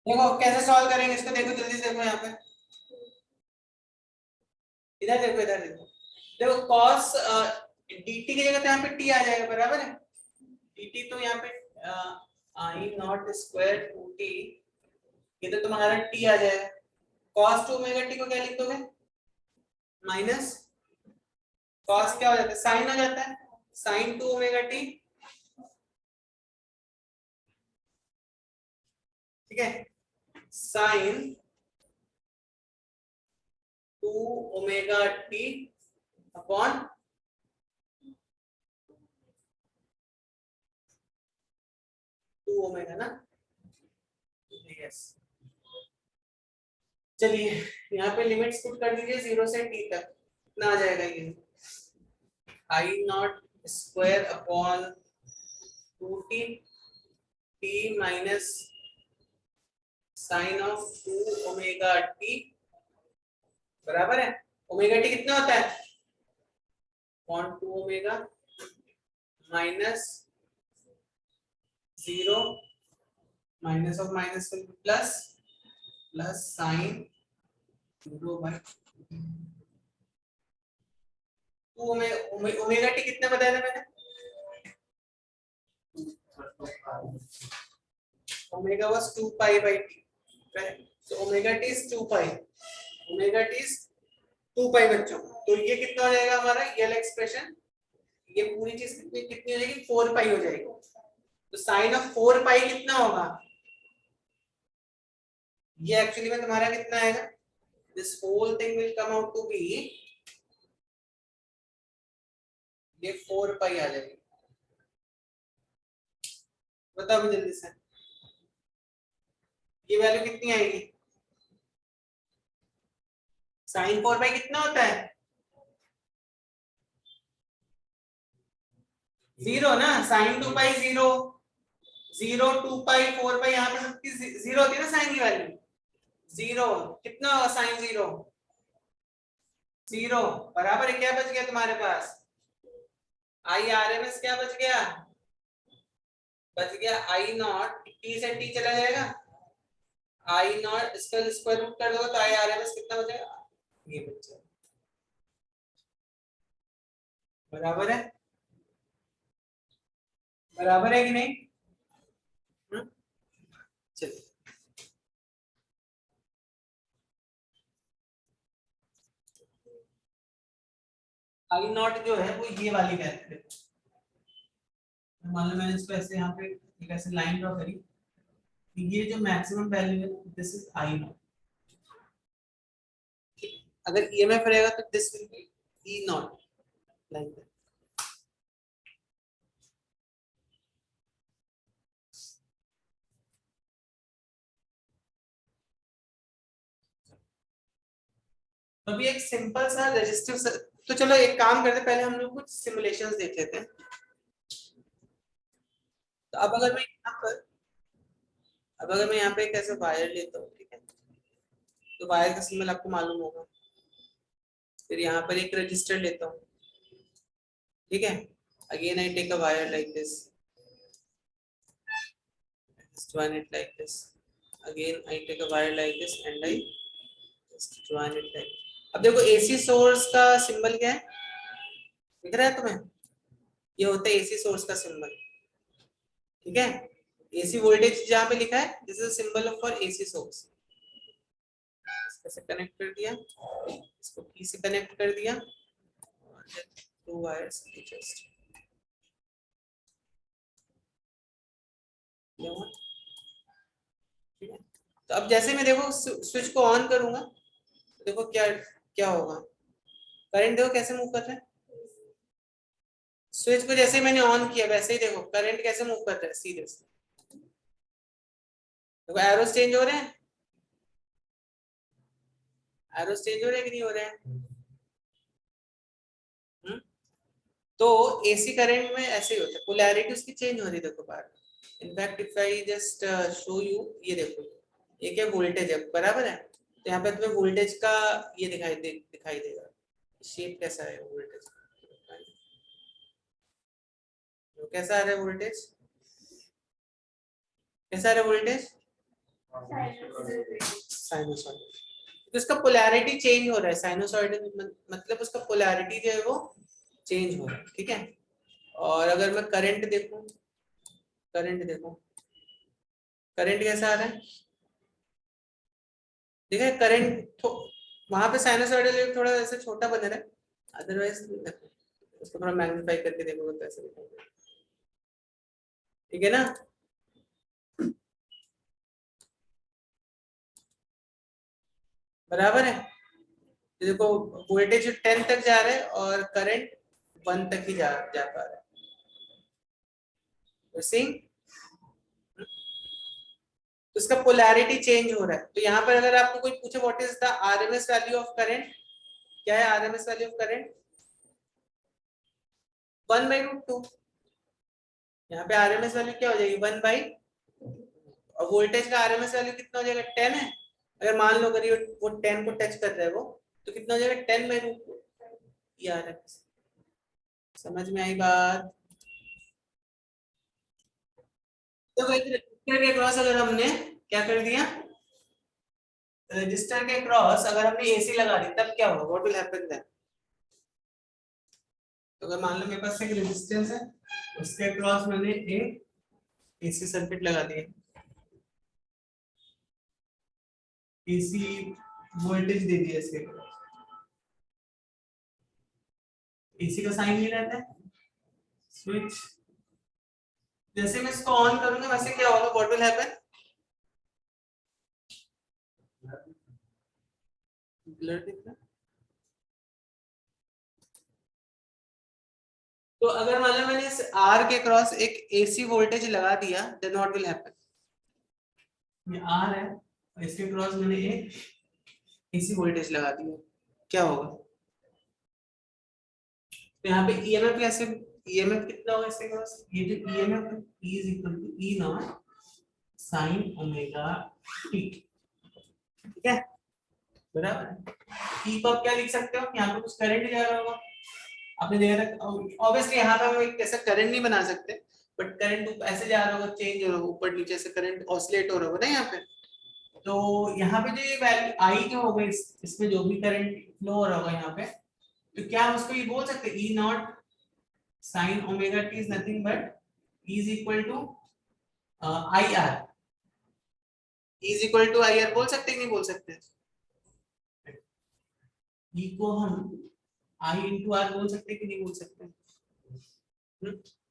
देखो कैसे सॉल्व करेंगे इसको, देखो जल्दी से, देखो यहाँ पे, इधर देखो, इधर देखो। देखो cos dt की जगह तो यहाँ पे t आ जाएगा, बराबर है? dt तो यहाँ पे आई नॉट स्क्वायर 2t, ये तो तुम्हारा t आ जाएगा। cos टू ओमेगा t को क्या लिख दोगे? माइनस cos क्या हो जाता है? साइन हो जाता है, साइन टू ओमेगा t। ठीक है, sign to omega T upon two omega ना। यस, चलिए यहाँ पे लिमिट्स पुट कर दीजिए 0 से t तक। कितना आ जाएगा ये? I not square upon 2t t minus sine of 2 omega t, बराबर है? ओमेगा टी कितना होता है? 1/2 omega minus 0 minus of minus plus plus sine 0/2 omega T कितना बताया था मैंने? Omega was 2 pi by t, right? So omega T is 2 pi, omega T is 2 pi बच्चों। तो ये कितना हो जाएगा हमारा ये वाला एक्सप्रेशन? ये पूरी चीज कितनी हो जाएगी? 4 पाई हो जाएगी। तो साइन ऑफ 4 पाई कितना होगा? ये एक्चुअली में तुम्हारा कितना आएगा? This whole thing will come out to be, ये 4 पाई आ जाएगी। बताओ भी जल्दी से, ये वैल्यू कितनी आएगी? साइन 4 पाई कितना होता है? 0 ना, साइन 2 पाई 0, 0 2 पाई 4 पाई, यहाँ पे सबकी 0 होती है ना साइन की वैल्यू। जीरो, कितना होगा साइन जीरो? जीरो, बराबर है। क्या बच गया तुम्हारे पास? आई आर एम एस क्या बच गया? बच गया आई नॉट, टी से टी चला जाएगा, आई नॉट इसका स्क्वायर रूट कर दोगे तो आई आर एम एस कितना बचेगा? ये बच जाएगा, बराबर है, बराबर है कि नहीं? चलिए आई नॉट जो है वो ये वाली वैल्यू है। मान लो मैंने इसको ऐसे यहाँ पे एक ऐसे लाइन ड्रॉ करी, ये जो मैक्सिमम वैल्यू है दिस इज आई नॉट। अगर ईएमएफ रहेगा तो this will be E not, like that. तो अभी एक सिंपल सा रेजिस्टिव, तो चलो एक काम करते, पहले हम लोग कुछ सिमुलेशंस देख लेते हैं। तो अब अगर मैं यहाँ पे एक ऐसे वायर लेता हूँ, ठीक है, तो वायर का सिंबल आपको मालूम होगा। फिर यहाँ पर एक रजिस्टर लेता हूँ, ठीक है, again I take a wire like this, join it like this, again I take a wire like this and I just join it like। अब देखो AC सोर्स का सिंबल क्या है, दिख रहा है तुम्हें? ये होता है AC सोर्स का सिंबल, ठीक है। AC वोल्टेज जहाँ पे लिखा है this is symbol for AC source. इससे कनेक्ट कर दिया, इसको P से कनेक्ट कर दिया, और टू वायर्स जस्ट ठीक है। तो अब जैसे मैं देखो स्विच को ऑन करूंगा, तो देखो क्या क्या होगा, करंट देखो कैसे मूव कर रहा है। स्विच को जैसे मैंने ऑन किया वैसे ही देखो करंट कैसे मूव कर रहा है, सीधे से देखो एरोस चेंज हो रहे हैं, एरोस चेंज हो रहे हैं कि नहीं हो रहे हैं? तो एसी करंट में ऐसे ही होता है, पोलैरिटी उसकी चेंज हो रही है, देखो बार। In fact if I just show you, ये देखो ये क्या वोल्टेज है, बराबर है। तो यहाँ पे तुम्हें वोल्टेज का ये दिखाई देगा, शेप कैसा है वोल्टेज, कैसा आ रहा है वोल्टेज, कैसा आ रहा है वोल्टेज? साइनोसॉइडल। तो इसका पोलैरिटी चेंज हो रहा है, साइनोसॉइडल मतलब उसका पोलैरिटी जो है वो चेंज हो रहा है, ठीक है। और अगर मैं करंट देखूं, करंट देखो, करंट कैसा आ रहा है, ठीक है। करंट वहां पे साइनोसॉइडल थोड़ा ऐसे छोटा बन रहा है, अदरवाइज उसको थोड़ा मैग्नीफाई करके देखोगे तो ऐसे दिखेगा, ठीक है ना। बराबर है। तो देखो वोल्टेज 10 तक जा रहा है और करंट 1 तक ही जा पा रहा है, तो इसका पोलैरिटी चेंज हो रहा है। तो यहाँ पर अगर आपको कोई पूछे what is the RMS value of current, क्या है आरएमएस वैल्यू ऑफ करंट? 1/√2। यहाँ पे आरएमएस वैल्यू क्या हो जाएगी? 1/, और वोल्टेज का आरएमएस वैल्यू कितना हो जाएगा? 10 है। अगर मान लो अगर वो 10 को टच कर रहा है वो, तो कितना हो जाएगा? 10/√2 ये आरएमएस। समझ में आई बात? तो रजिस्टर के क्रॉस अगर हमने क्या कर दिया, रजिस्टर के क्रॉस अगर हमने एसी लगा दी तब क्या होगा, व्हाट विल हैपन देन? तो अगर मान लो मेरे पास एक रेजिस्टेंस है, उसके क्रॉस मैंने एक एसी सर्किट लगा दिया, एसी वोल्टेज दे दिया इसके क्रॉस, एसी का साइन ये रहता है स्विच। जैसे मैं इसको ऑन करूंगा वैसे क्या होगा, व्हाट विल हैपन? ब्लर दिख रहा है? तो अगर मान लो मैंने इस आर के क्रॉस एक एसी वोल्टेज लगा दिया, देन व्हाट विल हैपन? ये आर है और इसके क्रॉस मैंने एक एसी वोल्टेज लगा दिया, क्या होगा? तो यहाँ पे ईएमएफ कैसे, ईएमएफ कितना होगा इसके क्रॉस? ये जो EMF E is equal to E not sine omega T. ठीक है, बराबर। ई को आप क्या लिख सकते हो, यहाँ पे कुछ करंट जा रहा होगा, आपने देखा था। ऑब्वियसली यहाँ पे हम एक ऐसा करंट नहीं बना सकते, बट करंट ऐसे जा रहा होगा, चेंज हो रहा होगा, ऊपर नीचे से करंट ऑसिलेट हो रहा होगा ना यहाँ पे। तो यहाँ पे जो ये वैल्यू आई जो होगा, इसमें जो भी करंट फ्लो हो रहा होगा यहाँ पे, तो क्या हम उसको ये बोल सकते हैं, E not sine omega T is nothing but E is equal to I R. E is equal to I R बोल सकते हैं कि नहीं बोल सकते? ई को हम आई इंटू आर बोल सकते हैं कि नहीं बोल सकते?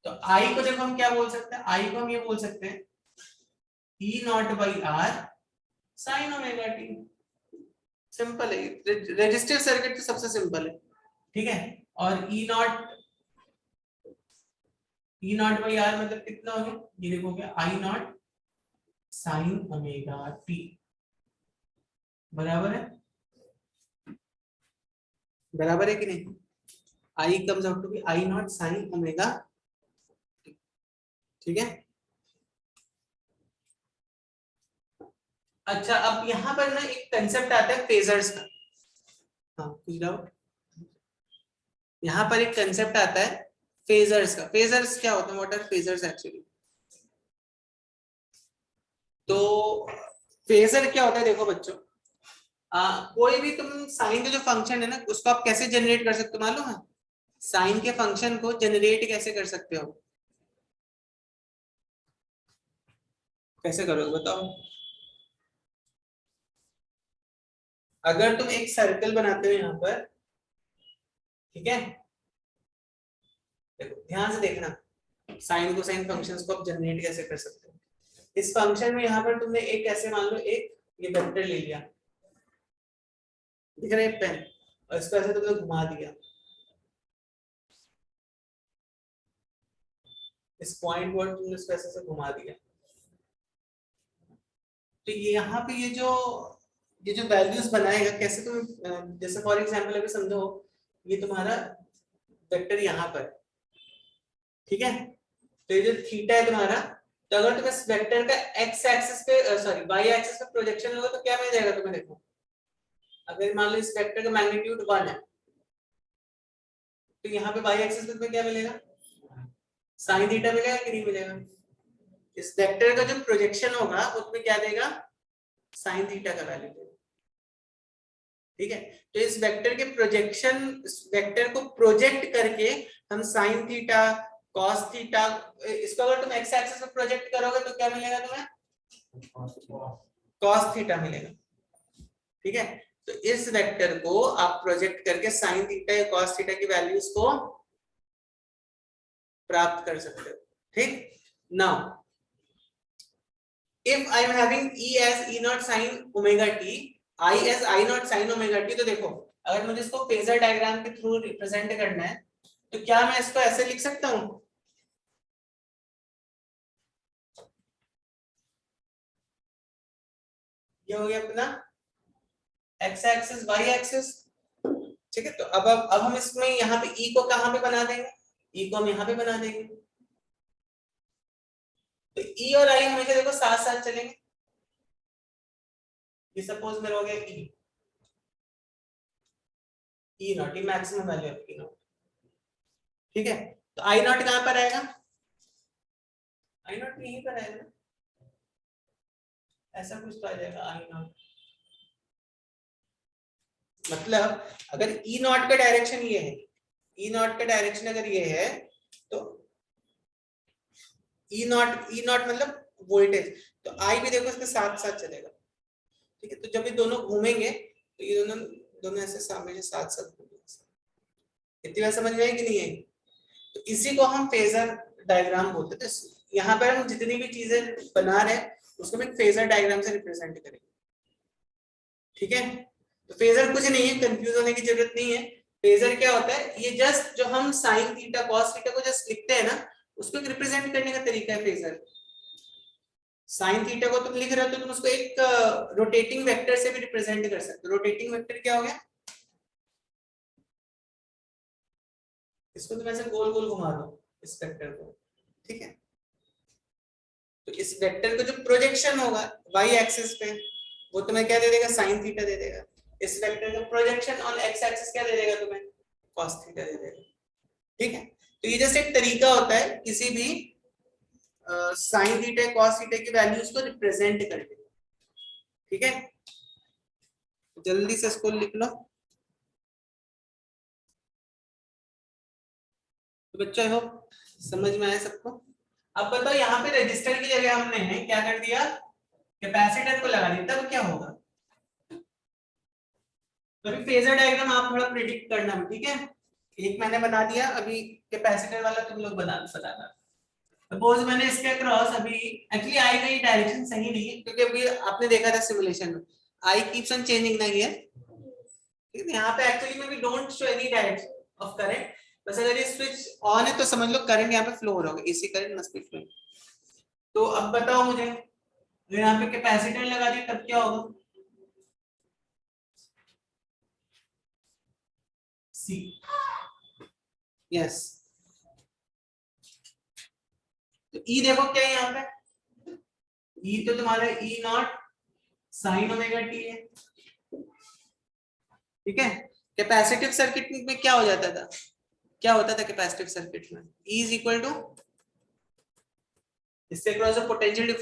तो आई को जब हम क्या बोल सकते हैं, आई को हम ये बोल सकते हैं E not by R sine omega T. Simple है, रेजिस्टिव सर्किट तो सबसे सिंपल है, ठीक है। और ई नॉट बाई आर मतलब कितना हो गया, ये देखोगे I not sine omega T, बराबर है, बराबर है कि नहीं? I comes out to be I not sine omega, ठीक है। अच्छा, अब यहाँ पर ना एक कंसेप्ट आता है फेजर्स का। हाँ, कुछ डाउट? यहाँ पर एक कंसेप्ट आता है फेजर्स का। फेजर्स क्या होता है, व्हाट आर फेजर्स एक्चुअली? तो फेजर क्या होता है, देखो बच्चों, कोई भी तुम साइन का जो फंक्शन है ना, उसको आप कैसे जनरेट कर सकते हो मालूम है? साइन के फंक्शन को जनरेट कैसे कर सकते हो, कैसे करोगे बताओ? अगर तुम एक सर्कल बनाते हो यहाँ पर, ठीक है, देखो ध्यान से देखना, साइन कोसाइन फंक्शंस को आप जनरेट कैसे कर सकते हो। इस फंक्शन में यहाँ पर तुमने एक ऐसे मान लो, एक ये वेक्टर ले लिया, दिख रहा है पेन, और इसको ऐसे तुमने घुमा दिया, इस पॉइंट पर तुमने इसको ऐसे से घुमा दिया, तो ये यहाँ पे ये जो वैल्यूज बनाएगा कैसे, तुम जैसे फॉर एग्जांपल अभी समझो ये तुम्हारा वेक्टर यहाँ पर, ठीक है, तो ये जो थीटा है तुम्हारा, तो अगर तुम इस वेक्टर का एक्स एक्सिस पे सॉरी वाई एक्सिस पे प्रोजेक्शन होगा तो क्या मिल जाएगा तुम्हें, देखो अगर मान लो इस वेक्टर का मैग्नीट्यूड 1 है, तो यहाँ पे वाई एक्सिस पे तुम्हें क्या मिलेगा, साइन थीटा मिलेगा कि नहीं मिलेगा? इस वेक्टर का जो प्रोजेक्शन होगा उसमें क्या देगा, साइन थीटा का वैल्यू देगा, ठीक है। तो इस वेक्टर के प्रोजेक्शन, वेक्टर को प्रोजेक्ट करके हम साइन थीटा, कॉस थीटा, इसको अगर तुम एक्स एक्सिस पे प्रोजेक्ट करोगे तो क्या मिलेगा तुम्हें, कॉस थीटा मिलेगा, ठीक है। तो इस वेक्टर को आप प्रोजेक्ट करके साइन थीटा या कॉस थीटा की वैल्यूज को प्राप्त कर सकते हो, ठीक। Now if I am having E as E naught sin omega t, I as I naught sin omega t, तो देखो अगर मुझे इसको फेजर डायग्राम के थ्रू रिप्रेजेंट करना है तो क्या मैं इसको ऐसे लिख सकता हूं, ये हो गया अपना x एक्सिस y एक्सिस, ठीक है। तो अब हम इसमें यहाँ पे E को कहां पे बना देंगे, E को हम यहाँ पे बना देंगे, तो E और I हमेशा देखो साथ साथ चलेंगे। ये सपोज मेरा हो गया E नॉट, ये maximum value of E not, ठीक है। तो I नॉट कहां पर आएगा, I नॉट यहीं पर आएगा, ऐसा कुछ तो आ जाएगा I नॉट, मतलब अगर E नॉट का डायरेक्शन ये है, E नॉट का डायरेक्शन अगर ये है तो E नॉट मतलब वोल्टेज, तो I भी देखो इसके साथ साथ चलेगा, ठीक है। तो जब ये दोनों घूमेंगे तो ये दोनों ऐसे सामने से साथ साथ घूमेंगे, इतनी बात समझ में आई कि नहीं आई? तो इसी को हम फेजर डायग्राम बोलते हैं। तो यहाँ पर हम जितनी भी चीजें बना रहे हैं उसको हम एक फेजर डायग्राम से रिप्रेजेंट करेंगे, ठीक है। तो फेजर कुछ नहीं है, कंफ्यूज होने की जरूरत नहीं है। फेजर क्या होता है, ये जस्ट जो हम साइन थीटा कॉस थीटा को जस्ट लिखते हैं ना, उसको रिप्रेजेंट करने का तरीका है फेजर। साइन थीटा को तुम लिख रहे हो तो तुम उसको एक रोटेटिंग वेक्टर से भी रिप्रेजेंट कर सकते हो। रोटेटिंग वेक्टर क्या हो गया, इसको तुम ऐसे गोल गोल घुमा दो इस वेक्टर को, ठीक है। तो इस वेक्टर का जो प्रोजेक्शन होगा वाई एक्सिस पे, वो तुम्हें क्या दे देगा, साइन थीटा दे देगा। इस वेक्टर का प्रोजेक्शन ऑन एक्स एक्सिस क्या दे देगा तुम्हें, कॉस थीटा दे देगा। ठीक है, तो ये जैसे एक तरीका होता है किसी भी साइन थीटा कॉस थीटा की वैल्यूज को रिप्रेजेंट करने का। ठीक है, जल्दी से इसको लिख लो। तो बच्चों आई होप समझ में आया सबको। अब बताओ यहाँ पे रजिस्टर की जगह हमने क्या कर दिया, कैपेसिटर को लगा दिया, तब क्या होगा। तो अभी फेजर डायग्राम आप थोड़ा प्रिडिक्ट करना, ठीक है। एक मैंने बना दिया, अभी कैपेसिटर वाला तुम लोग बताना। सपोज मैंने इसके अक्रॉस अभी, एक्चुअली आई का ये डायरेक्शन सही नहीं है क्योंकि अभी आपने देखा था सिमुलेशन में आई कीप्स ऑन चेंजिंग नहीं है। ठीक है, यहाँ पे एक्चुअली में we don't show any direction of current, बस अगर ये स्विच ऑन है तो समझ लो करंट यहाँ पे फ्लो हो रहा होगा, AC current must be flow. तो अब बताओ मुझे, अगर यहाँ पे कैपेसिटर लगा दिया तब क्या होगा, सी, यस। तो ई देखो क्या है यहाँ पे, ई तो तुम्हारा ई नॉट साइन ओमेगा टी है। ठीक है, कैपेसिटिव सर्किट में क्या हो जाता था, क्या होता था कैपेसिटिव सर्किट में, E इज इक्वल टू, इससे क्रॉस जो पोटेंशियल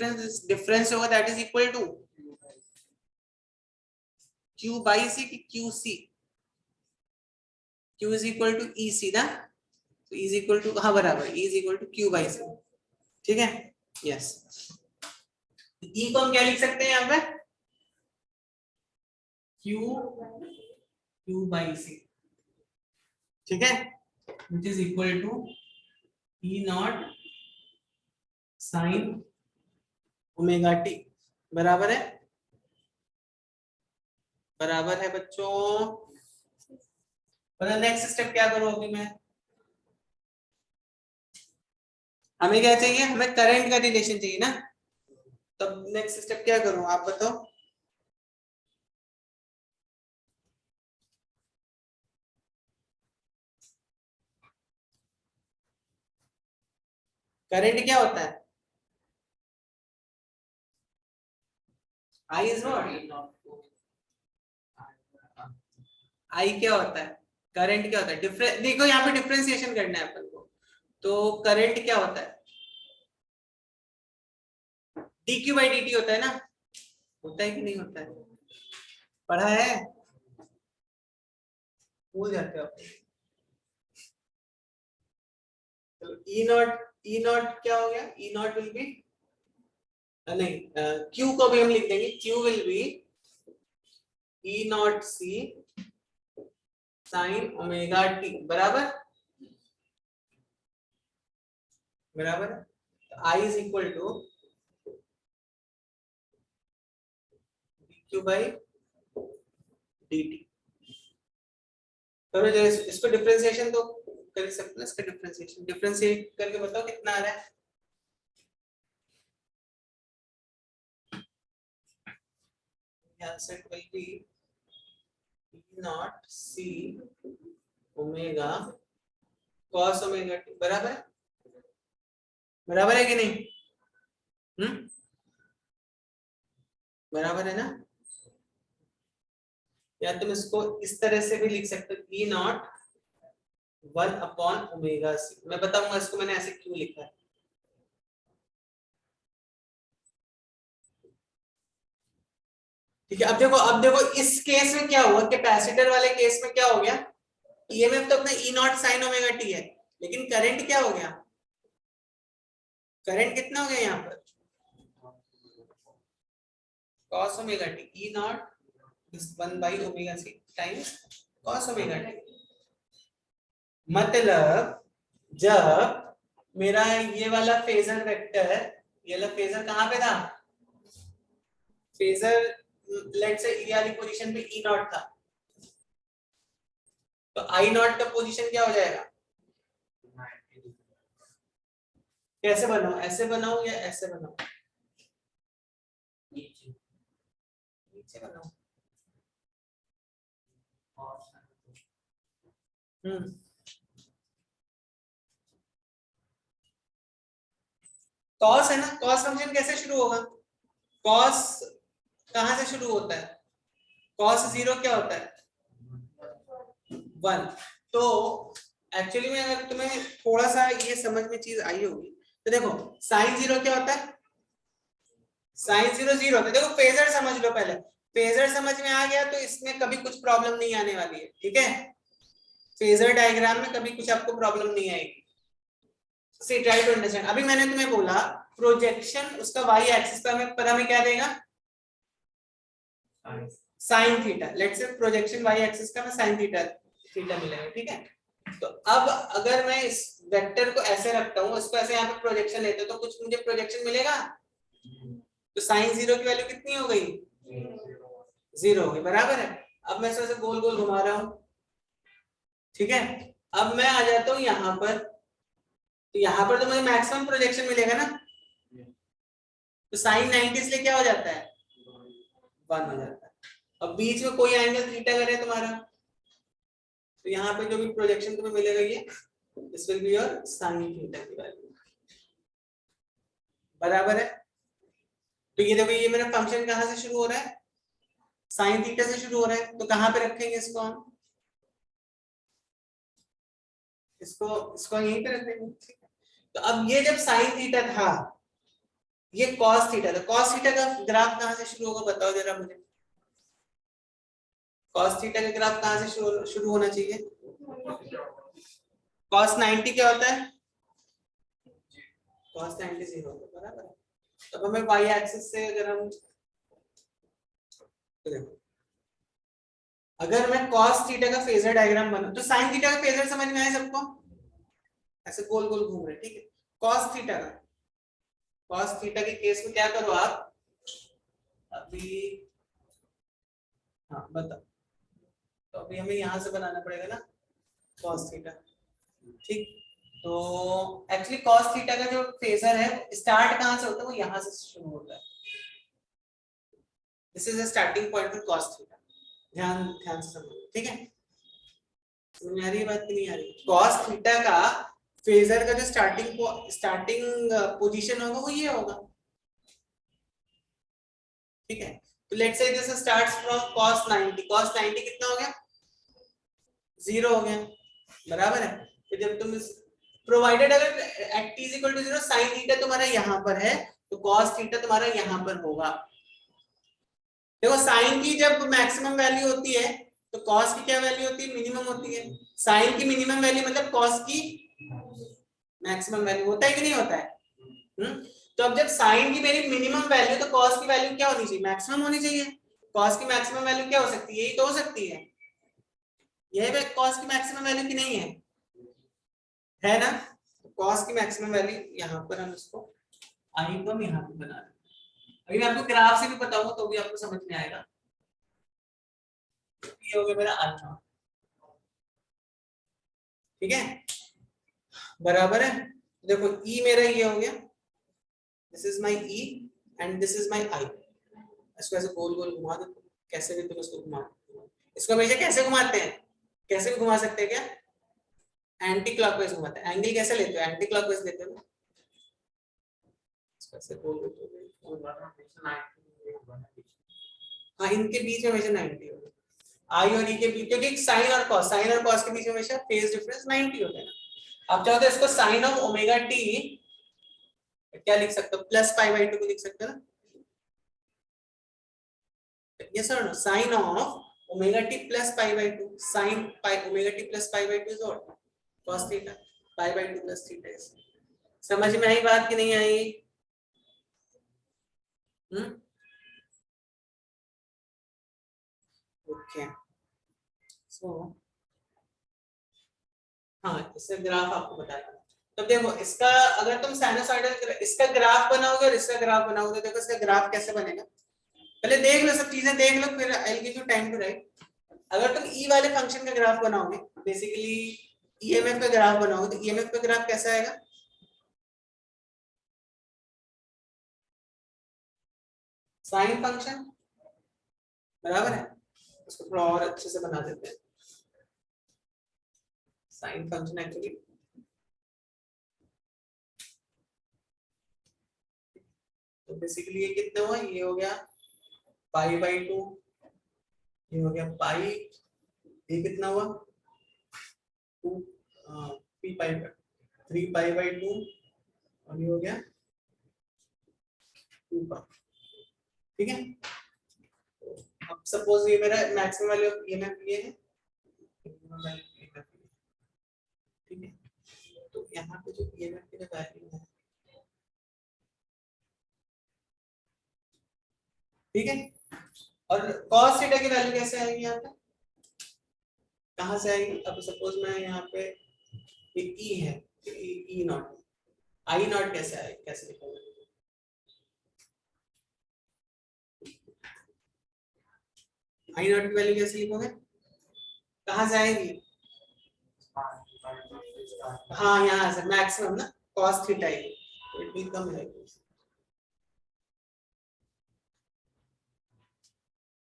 डिफरेंस होगा that is equal to Q by C की QC, Q is equal to EC ना, तो E इज इक्वल टू, हाँ बराबर, E is equal to Q by C। ठीक है, यस। E को हम क्या लिख सकते हैं यहाँ पे, Q बाई C। ठीक है, which is equal to E not sine omega T, बराबर है, बराबर है बच्चों। और नेक्स्ट स्टेप क्या करूं अभी मैं, हमें क्या चाहिए, हमें करंट का रिलेशन चाहिए ना, तब नेक्स्ट स्टेप क्या करूं आप बताओ। करंट क्या होता है, आई इज व्हाट, आई क्या होता है, करंट क्या होता है, डिफरेंस देखो यहाँ पे डिफरेंशिएशन करना है अपन को। तो करंट क्या होता है, dq बाई dt होता है ना, होता है कि नहीं होता है, पढ़ा है, भूल जाते हो आप। चलो ई नॉट क्या हो गया, ई नॉट विल बी, नहीं q को भी हम लिख देंगे, q will be E not C sine omega T, बराबर, बराबर। I is equal to dq by dt। करो जो इसको डिफरेंशिएशन तो कर सकते हैं, इसका डिफरेंशिएशन डिफरेंशिएट करके बताओ कितना आ रहा है। Answer will be E not C omega cos omega t, बराबर है, बराबर है कि नहीं, बराबर है ना। या तुम इसको इस तरह से भी लिख सकते हो, E नॉट 1/ओमेगा c, मैं बताऊंगा इसको मैंने ऐसे क्यों लिखा है। ठीक है, अब देखो इस केस में क्या हुआ, कैपेसिटर वाले केस में क्या हो गया, ईएमएफ तो अपना ई नॉट साइन ओमेगा टी है, लेकिन करंट क्या हो गया, करंट कितना हो गया यहाँ पर, cos omega T, E naught is 1/ओमेगा c times cos omega T. मतलब जब मेरा ये वाला फेजर वेक्टर, ये वाला फेजर कहाँ पे था, फेजर लेट से ई वाली पोजीशन पे ई नॉट था, तो आई नॉट का पोजीशन क्या हो जाएगा, कैसे बनाओ, ऐसे बनाओ या ऐसे बनाओ, नीचे बनाओ, कॉस है ना, कॉस फंक्शन कैसे शुरू होगा, कॉस कहां से शुरू होता है? cos 0 क्या होता है? 1। तो एक्चुअली में अगर तुम्हें थोड़ा सा ये समझ में चीज आई होगी तो देखो sin 0 क्या होता है? sin 0 0 होता है। देखो फेजर समझ लो, पहले फेजर समझ में आ गया तो इसमें कभी कुछ प्रॉब्लम नहीं आने वाली है, ठीक है? फेजर डायग्राम में कभी कुछ आपको प्रॉब्लम नहीं आएगी। सी ट्राई टू अंडरस्टैंड। अभी मैंने तुम्हें बोला प्रोजेक्शन उसका वाई एक्सिस पे हमें पता में क्या देगा? Sine theta. Let's say projection Y axis का मैं साइन थीटा मिलेगा, ठीक है? तो अब अगर मैं इस वेक्टर को ऐसे रखता हूँ, इसको ऐसे यहाँ पे प्रोजेक्शन लेते तो कुछ मुझे प्रोजेक्शन मिलेगा। तो साइन 0 की वैल्यू कितनी हो गई? 0 हो गई, बराबर है। अब मैं इसे गोल गोल घुमा रहा हूँ, ठीक है? अब मैं आ जाता हूँ यहाँ पर, तो यहाँ पर तो मुझे मैक्सिमम प्रोजेक्शन मिलेगा ना। तो साइन 90 इसलिए क्या हो जाता है? 1 हो जाता है। अब बीच में कोई एंगल थीटा करे तुम्हारा, तो यहाँ पे जो भी प्रोजेक्शन तुम्हें मिलेगा ये this will be your sine theta की वैल्यू, बराबर है। तो ये देखो ये मेरा फंक्शन कहाँ से शुरू हो रहा है? साइन थीटा से शुरू हो रहा है। तो कहाँ पे रखेंगे इसको हम? इसको इसको यहीं पे रख देंगे, ठीक है? तो अब ये जब साइन थीटा था, ये कॉस थीटा था। कॉस थीटा का ग्राफ कहाँ से शुरू होगा बताओ जरा मुझे। कॉस थीटा का ग्राफ कहाँ से शुरू होना चाहिए? कॉस 90 क्या होता है? कॉस 90 0 होता है, बराबर है। तब हमें वाई एक्सिस से अगर हम तो देखो, अगर मैं cos थीटा का फेजर डायग्राम बनाऊं तो sin थीटा का फेजर समझ में आया सबको? ऐसे गोल गोल घूम रहे, ठीक है? cos थीटा के केस में क्या करो आप अभी, हाँ बताओ। तो अभी हमें यहां से बनाना पड़ेगा ना cos थीटा, ठीक? तो एक्चुअली cos थीटा का जो फेजर है स्टार्ट कहां से होता है? वो यहां से शुरू होता है। This is the starting point for cos theta. ध्यान ध्यान से समझो, ठीक है? समझ में आ रही है बात कि नहीं आ रही? cos थीटा का फेजर का जो स्टार्टिंग पोजीशन होगा वो ये होगा, ठीक है? तो let's say this starts from cos 90। cos 90 कितना हो गया? 0 हो गया, बराबर है। तो जब तुम प्रोवाइडेड अगर t is equal to 0 sin theta तुम्हारा यहां पर है तो cos थीटा तुम्हारा यहां पर होगा। देखो sin की जब मैक्सिमम वैल्यू होती है तो cos की क्या वैल्यू होती है? मिनिमम होती है। sin की मिनिमम वैल्यू मतलब cos की मैक्सिमम वैल्यू, होता है कि नहीं होता है? तो अब जब sin की मेरी मिनिमम वैल्यू तो cos की वैल्यू क्या होनी चाहिए? मैक्सिमम होनी चाहिए। cos की मैक्सिमम वैल्यू क्या हो सकती है? यही तो हो सकती है। यह cos की मैक्सिमम वैल्यू की नहीं है ना? cos की मैक्सिमम वैल्यू यहाँ पर हम इसको आई को हम यहाँ पे बना रहे हैं। अभी मैं आपको ग्राफ से भी बताऊंगा तो भी आपको समझ में आएगा। ये हो गया मेरा अल्फा, ठीक है? बराबर है। देखो E मेरा ये हो गया, this is my E and this is my I। इसको ऐसे गोल गोल घुमा दो, कैसे भी तुम इसको घुमा दो। इसको हमेशा कैसे घुमाते हैं? कैसे भी घुमा सकते हैं क्या? एंटी क्लॉकवाइज घुमाते हैं। एंगल कैसे लेते हो? एंटी क्लॉकवाइज लेते हो ना। इसको ऐसे गोल गोल, हाँ इनके बीच में हमेशा 90 होगा। आई और ई के बीच, क्योंकि साइन और कॉस के बीच में हमेशा फेज डिफरेंस 90 होता है ना। आप चाहो तो इसको साइन ऑफ ओमेगा टी क्या लिख सकते हो? प्लस पाई बाई 2 को लिख सकते हो ना। यस और no? Sine of omega t plus pi by 2, sine pi omega t plus pi by 2 is what? cos theta. Pi by 2 plus theta is. समझ में आई बात कि नहीं आई? ओके सो हाँ, इसका ग्राफ आपको बताना। तो देखो इसका अगर तुम साइनसॉइडल इसका ग्राफ बनाओगे और इसका ग्राफ बनाओगे, देखो इसका ग्राफ कैसे बनेगा पहले देख लो, सब चीजें देख लो, फिर I will give you time to write. अगर तुम ई वाले फंक्शन का ग्राफ बनाओगे, बेसिकली ईएमएफ का ग्राफ बनाओगे, तो ईएमएफ का ग्राफ कैसा आएगा? साइन फंक्शन, बराबर है। उसको थोड़ा और अच्छे से बना देते हैं। साइन फंक्शन एक्चुअली तो बेसिकली ये कितना हुआ? ये हो गया पाई बाई 2, ये हो गया पाई, ये कितना हुआ 2 3 पाई 3 पाई बाई 2, और ये हो गया 2 पाई। ठीक है, अब सपोज ये मेरा मैक्सिमम वैल्यू ऑफ ईएमएफ ये है, ठीक है, तो यहाँ पे जो ईएमएफ की वैल्यू है, ठीक है, और cos थीटा की वैल्यू कैसे आएगी यहाँ पे, कहाँ से आएगी? अब सपोज मैं यहाँ पे एक ई है, ई नॉट, आई नॉट कैसे आएगी, कैसे लिखोगे? आई नॉट की वैल्यू कैसे लिखोगे, कहाँ से आएगी? हाँ यहाँ से मैक्सिमम ना, cos थीटा ही, तो it will come like this,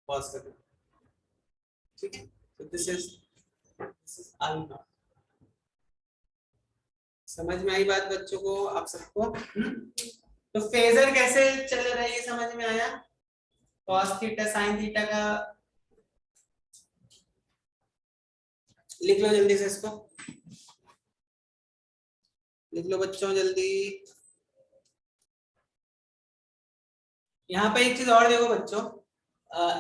cos theta, ठीक है, तो दिस इज आई नॉट। समझ में आई बात बच्चों को, आप सबको? तो फेजर कैसे चल रहा है ये समझ में आया? cos थीटा sin थीटा का लिख लो जल्दी से, इसको लिख लो बच्चों जल्दी। यहाँ पे एक चीज और देखो बच्चों,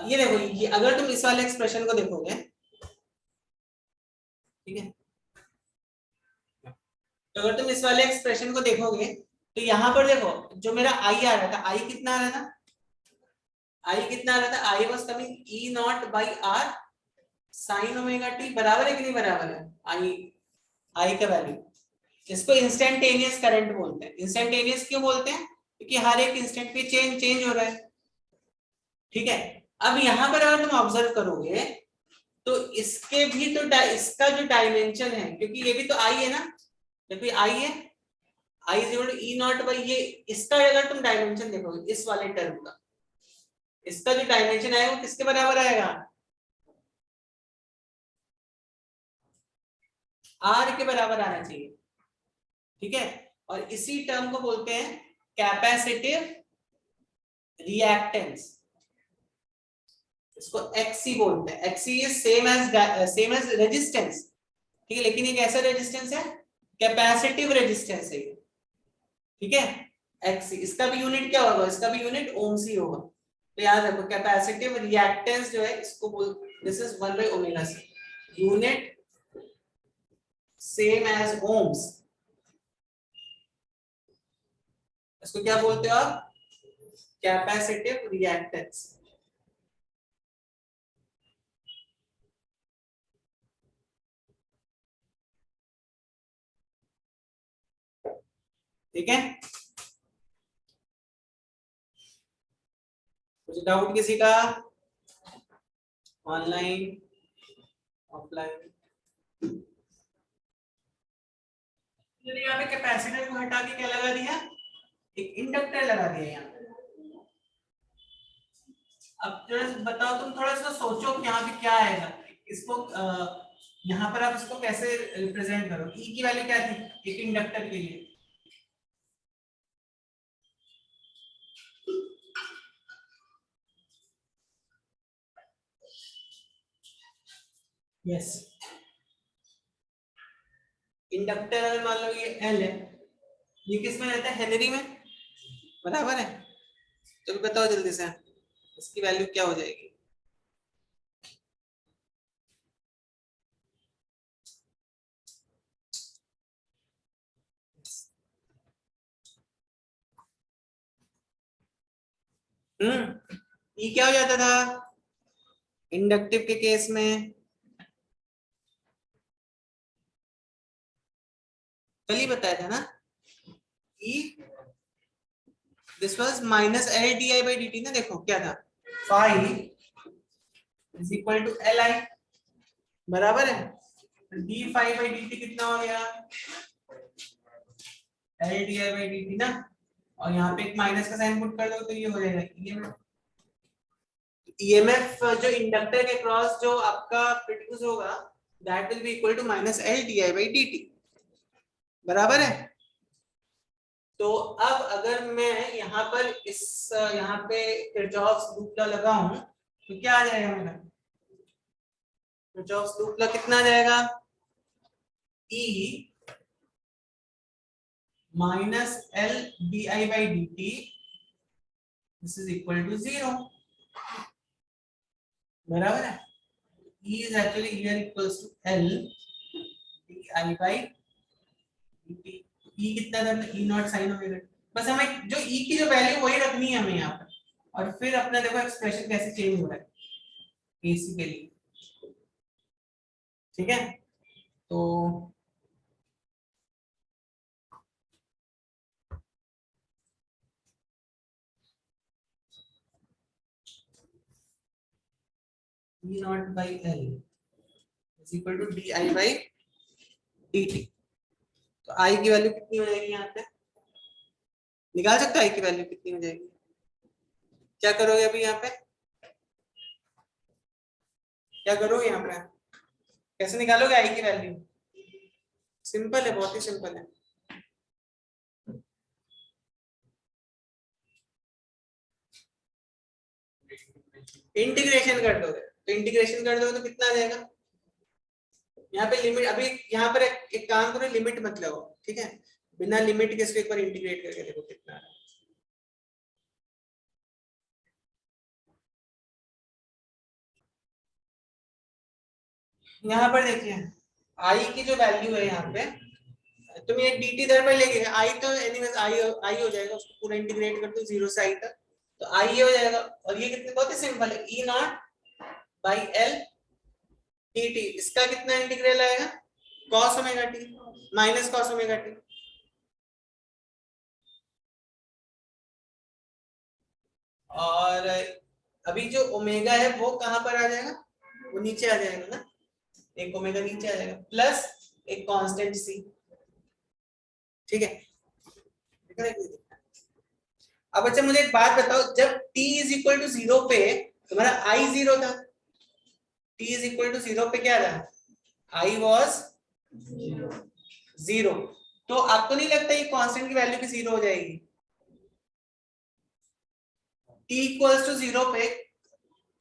ये देखो, ये अगर तुम इस वाले एक्सप्रेशन को देखोगे, ठीक है, तो अगर तुम इस वाले एक्सप्रेशन को देखोगे तो यहाँ पर देखो, जो मेरा आई आ रहा था, आई कितना आ रहा था, आई कितना आ रहा था, I was coming E not by R sine omega T, बराबर है कि नहीं बराबर है? आई का वैल्यू, इसको इंस्टेंटेनियस करंट बोलते हैं। इंस्टेंटेनियस क्यों बोलते हैं? क्योंकि हर एक इंस्टेंट पे चेंज हो रहा है, ठीक है। अब यहाँ पर अगर तुम ऑब्जर्व करोगे तो इसके भी तो इसका जो डायमेंशन है, क्योंकि ये भी तो आई है ना, जब भी आई है, I is equal to E not by ये, इसका अगर तुम डायमेंशन देखोगे इस वाले टर्म का, इसका जो डायमेंशन आएगा वो किसके बराबर आएगा? आर के बराबर आना चाहिए, ठीक है। और इसी टर्म को बोलते हैं कैपेसिटिव रिएक्टेंस, इसको एक्सी बोलते हैं। XC is same as resistance, ठीक है, लेकिन ये कैसा रेजिस्टेंस है? कैपेसिटिव रेजिस्टेंस है, ठीक है, एक्सी। इसका भी यूनिट क्या होगा? इसका भी यूनिट ओम्स ही होगा। तो याद रखो कैपेसिटिव रिएक्टेंस जो है इसको बोल, this is 1 by omega C, unit same as ohms, इसको क्या बोलते हो आप? Capacitive reactance. ठीक है, कुछ डाउट किसी का? Online offline? यहाँ पे कैपेसिटर को हटा के क्या लगा दिया? एक इंडक्टर लगा दिया यहाँ पे। अब जरा बताओ, तुम थोड़ा सा सोचो कि यहाँ पे क्या आएगा, इसको यहाँ पर आप इसको कैसे रिप्रेजेंट करो? ई की वैल्यू क्या थी एक इंडक्टर के लिए? यस, इंडक्टर अगर मान लो ये एल है, ये किस में रहता है? हेनरी में, बराबर है। तो बताओ जल्दी से इसकी वैल्यू क्या हो जाएगी? ये क्या हो जाता था इंडक्टिव के केस में? कल ही बताया था ना, E this was minus L D I by D T ना। देखो क्या था, phi is equal to L I, बराबर है D phi by D T कितना हो गया? L D I by D T ना, और यहाँ पे एक माइनस का साइन पुट कर दो तो ये हो जाएगा ईएमएफ। ईएमएफ जो इंडक्टर के क्रॉस जो आपका प्रोड्यूस होगा that will be equal to minus L D I by D t, बराबर है। तो अब अगर मैं यहाँ पर यहाँ पे किरचॉफ्स लूप लॉ लगाऊं तो क्या आ जाएगा मेरा? किरचॉफ्स लूप लॉ कितना आ जाएगा? E minus L di by dt, this is equal to 0. बराबर है? E is actually here equals to L di by dt. E कितना था? E not sine omega. बस हमें जो E की जो वैल्यू वही रखनी है हमें यहाँ पर, और फिर अपना देखो एक्सप्रेशन कैसे चेंज हो रहा है AC के लिए। ठीक है, तो E not by L is equal to di by dt। तो I की वैल्यू कितनी हो जाएगी? यहाँ पे निकाल सकते हो I की वैल्यू कितनी हो जाएगी? क्या करोगे अभी यहाँ पे? क्या करोगे यहाँ पे? कैसे निकालोगे I की वैल्यू? सिंपल है, बहुत ही सिंपल है। इंटीग्रेशन कर दोगे तो कितना आ जाएगा? यहाँ पे लिमिट, अभी यहाँ पर एक काम करो, लिमिट मत लगाओ, ठीक है? बिना लिमिट के इसको एक बार इंटीग्रेट करके देखो कितना आ रहा है। यहाँ पर देखिए I की जो वैल्यू है यहाँ पे, तुम ये dt इधर पर लेके गए, I तो एनीवेज I हो जाएगा, उसको पूरा इंटीग्रेट कर दो 0 से I तक, तो I ये हो जाएगा। और ये कितने, बहुत ही सिंपल है, E not by L dt। इसका कितना इंटीग्रल आएगा? cos omega t minus cos omega t। और अभी जो ओमेगा है वो कहां पर आ जाएगा? वो नीचे आ जाएगा ना, एक ओमेगा नीचे आ जाएगा, प्लस एक कांस्टेंट c। ठीक है, अब अच्छा मुझे एक बात बताओ, जब t इज इक्वल टू 0 पे तुम्हारा I 0 था, t इज इक्वल टू 0 पे क्या था? I was 0। तो आपको नहीं लगता ये कांस्टेंट की वैल्यू भी 0 हो जाएगी? t इक्वल्स टू 0 पे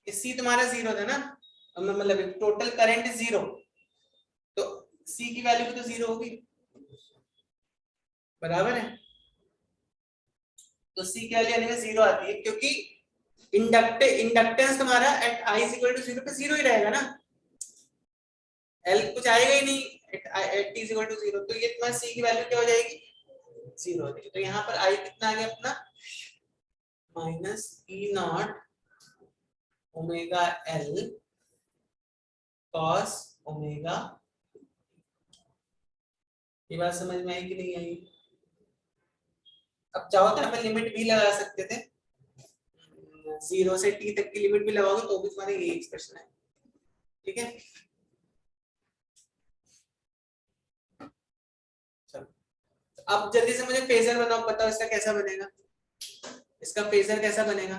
c तुम्हारा 0 था ना, मतलब टोटल करंट 0, तो c की वैल्यू भी तो 0 होगी, बराबर है? तो c की वैल्यू यानी 0 आती है, क्योंकि इंडक्टेंस तुम्हारा at I is equal to 0 पे 0 ही रहेगा ना, L कुछ आएगा ही नहीं at t is equal to 0, तो ये तुम्हारा c की वैल्यू क्या हो जाएगी? 0 हो जाएगी। तो यहाँ पर I कितना आ गया अपना? Minus E not omega L cos omega. ये बात समझ में आई कि नहीं आई? अब चाहो तो यहाँ पे लिमिट भी लगा सकते थे, 0 से t तक की लिमिट भी लगाओगे तो भी तुम्हारा यही एक्सप्रेशन है। ठीक है, चलो अब जल्दी से मुझे फेजर बनाओ, बताओ इसका कैसा बनेगा? इसका फेजर कैसा बनेगा?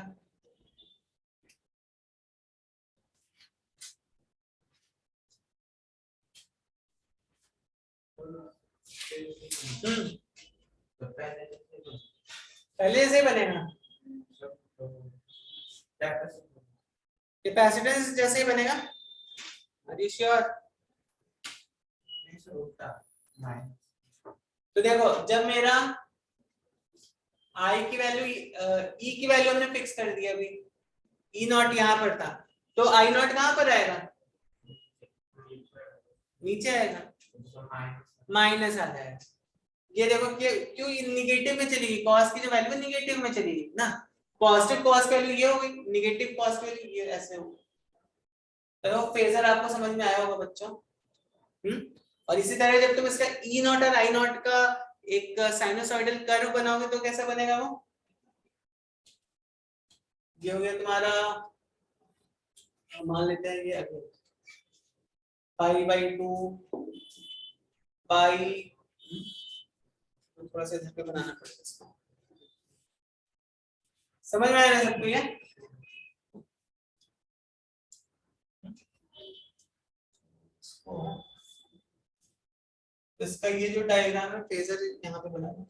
तो पहले से बनेगा, कैपेसिटेंस जैसे ही बनेगा। Are you sure? तो देखो जब मेरा I की वैल्यू E की वैल्यू हमने फिक्स कर दी अभी, E नॉट यहाँ पर था, तो I नॉट कहाँ पर आएगा? नीचे आएगा, माइनस आ जाएगा। ये देखो क्यों निगेटिव में चली गई, कॉस की जो वैल्यू निगेटिव में चली गई ना, पॉजिटिव कॉस की वैल्यू ये हो गई, निगेटिव कॉस की वैल्यू ये ऐसे हो गई। तो फेजर आपको समझ में आया होगा बच्चों। और इसी तरह जब तुम इसका E नॉट और I नॉट का एक साइनोसॉइडल कर्व बनाओगे तो कैसा बनेगा वो? ये हो गया तुम्हारा, मान लेते हैं ये पाई बाई 2 पाई, थोड़ा सा इधर पे बनाना पड़ेगा इसको, समझ में आया सबको ये? इसका ये जो डायग्राम है फेजर यहाँ पे बनाना,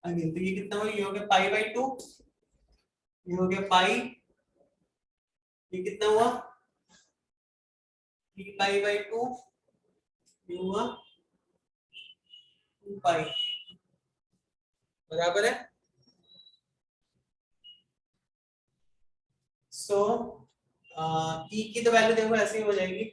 अगेन तो ये कितना हुआ, ये हो गया पाई बाई 2, ये हो गया पाई, ये कितना हुआ 3 पाई बाई 2, ये हुआ 2 पाई, बराबर है। सो ई की तो वैल्यू देखो ऐसे ही हो जाएगी,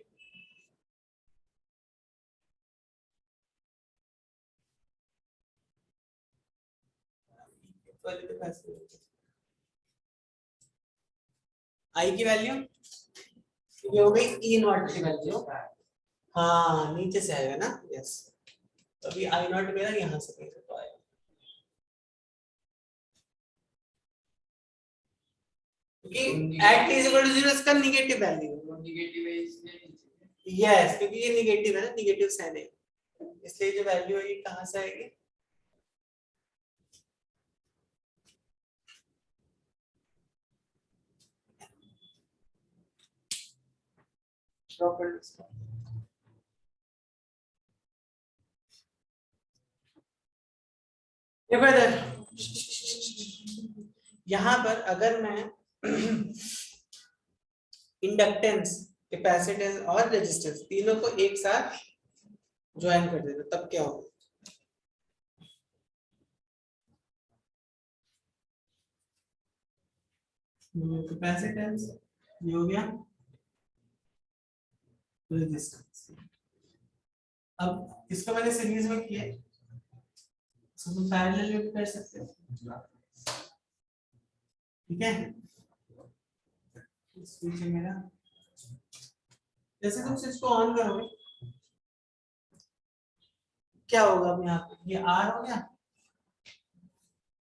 आई की वैल्यू ये हो गई ई नॉट की वैल्यू, हाँ नीचे से आएगा ना, यस। तो अभी आई नॉट मेरा यहाँ से कहीं से तो आएगा, क्योंकि एट t इक्वल टू 0 इसका नेगेटिव वैल्यू है, नेगेटिव है इसलिए यस, क्योंकि ये नेगेटिव है ना, नेगेटिव साइन है, इसलिए जो वैल्यू है ये कहाँ से आएगी, देखो इधर, यहां पर अगर मैं इंडक्टेंस, कैपेसिटेंस और रेजिस्टेंस तीनों को एक साथ ज्वाइन कर देता तब क्या होगा, कैपेसिटेंस ये हो गया, रेजिस्टेंस। अब इसको मैंने सीरीज में किया, इसको तुम पैरेलल में कर सकते हो, ठीक है। स्विच है मेरा, जैसे तुम स्विच को ऑन करोगे क्या होगा, अब यहाँ पे ये आर हो गया,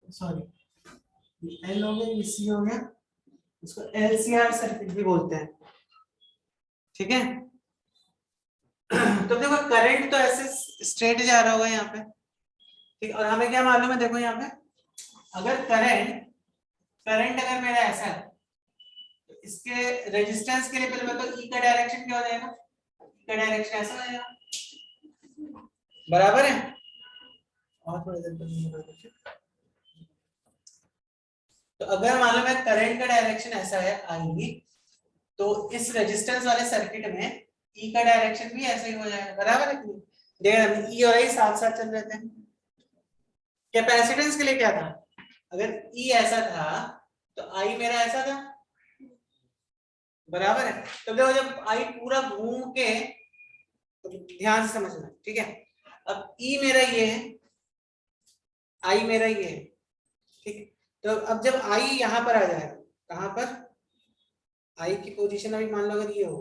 सॉरी ये एल हो गया, ये सी हो गया, इसको एलसीआर सर्किट भी बोलते हैं, ठीक है। तो देखो करंट तो ऐसे स्ट्रेट जा रहा होगा यहाँ पे, ठीक, और हमें क्या मालूम है, देखो यहाँ पे अगर करंट अगर मेरा ऐसा है तो इसके रेजिस्टेंस के लिए पहले बताओ ई का डायरेक्शन क्या हो जाएगा, ई का डायरेक्शन ऐसा हो जाएगा, बराबर है। और थोड़ा देर तो अगर मालूम है करंट का डायरेक्शन ऐसा है आई, तो इस रेजिस्टेंस वाले सर्किट में ई का डायरेक्शन भी ऐसा ही हो जाएगा, बराबर है। देखो ई और आई साथ साथ चल रहे थे। कैपेसिटेंस के लिए क्या था, अगर ई ऐसा था तो आई मेरा ऐसा था, बराबर है। तो देखो जब आई पूरा घूम के, तो ध्यान से समझना, ठीक है। अब ई मेरा ये है, आई मेरा ये है, ठीक है। तो अब जब आई यहां पर आ जाएगा, कहां पर, आई की पोजीशन अभी मान लो अगर ये हो,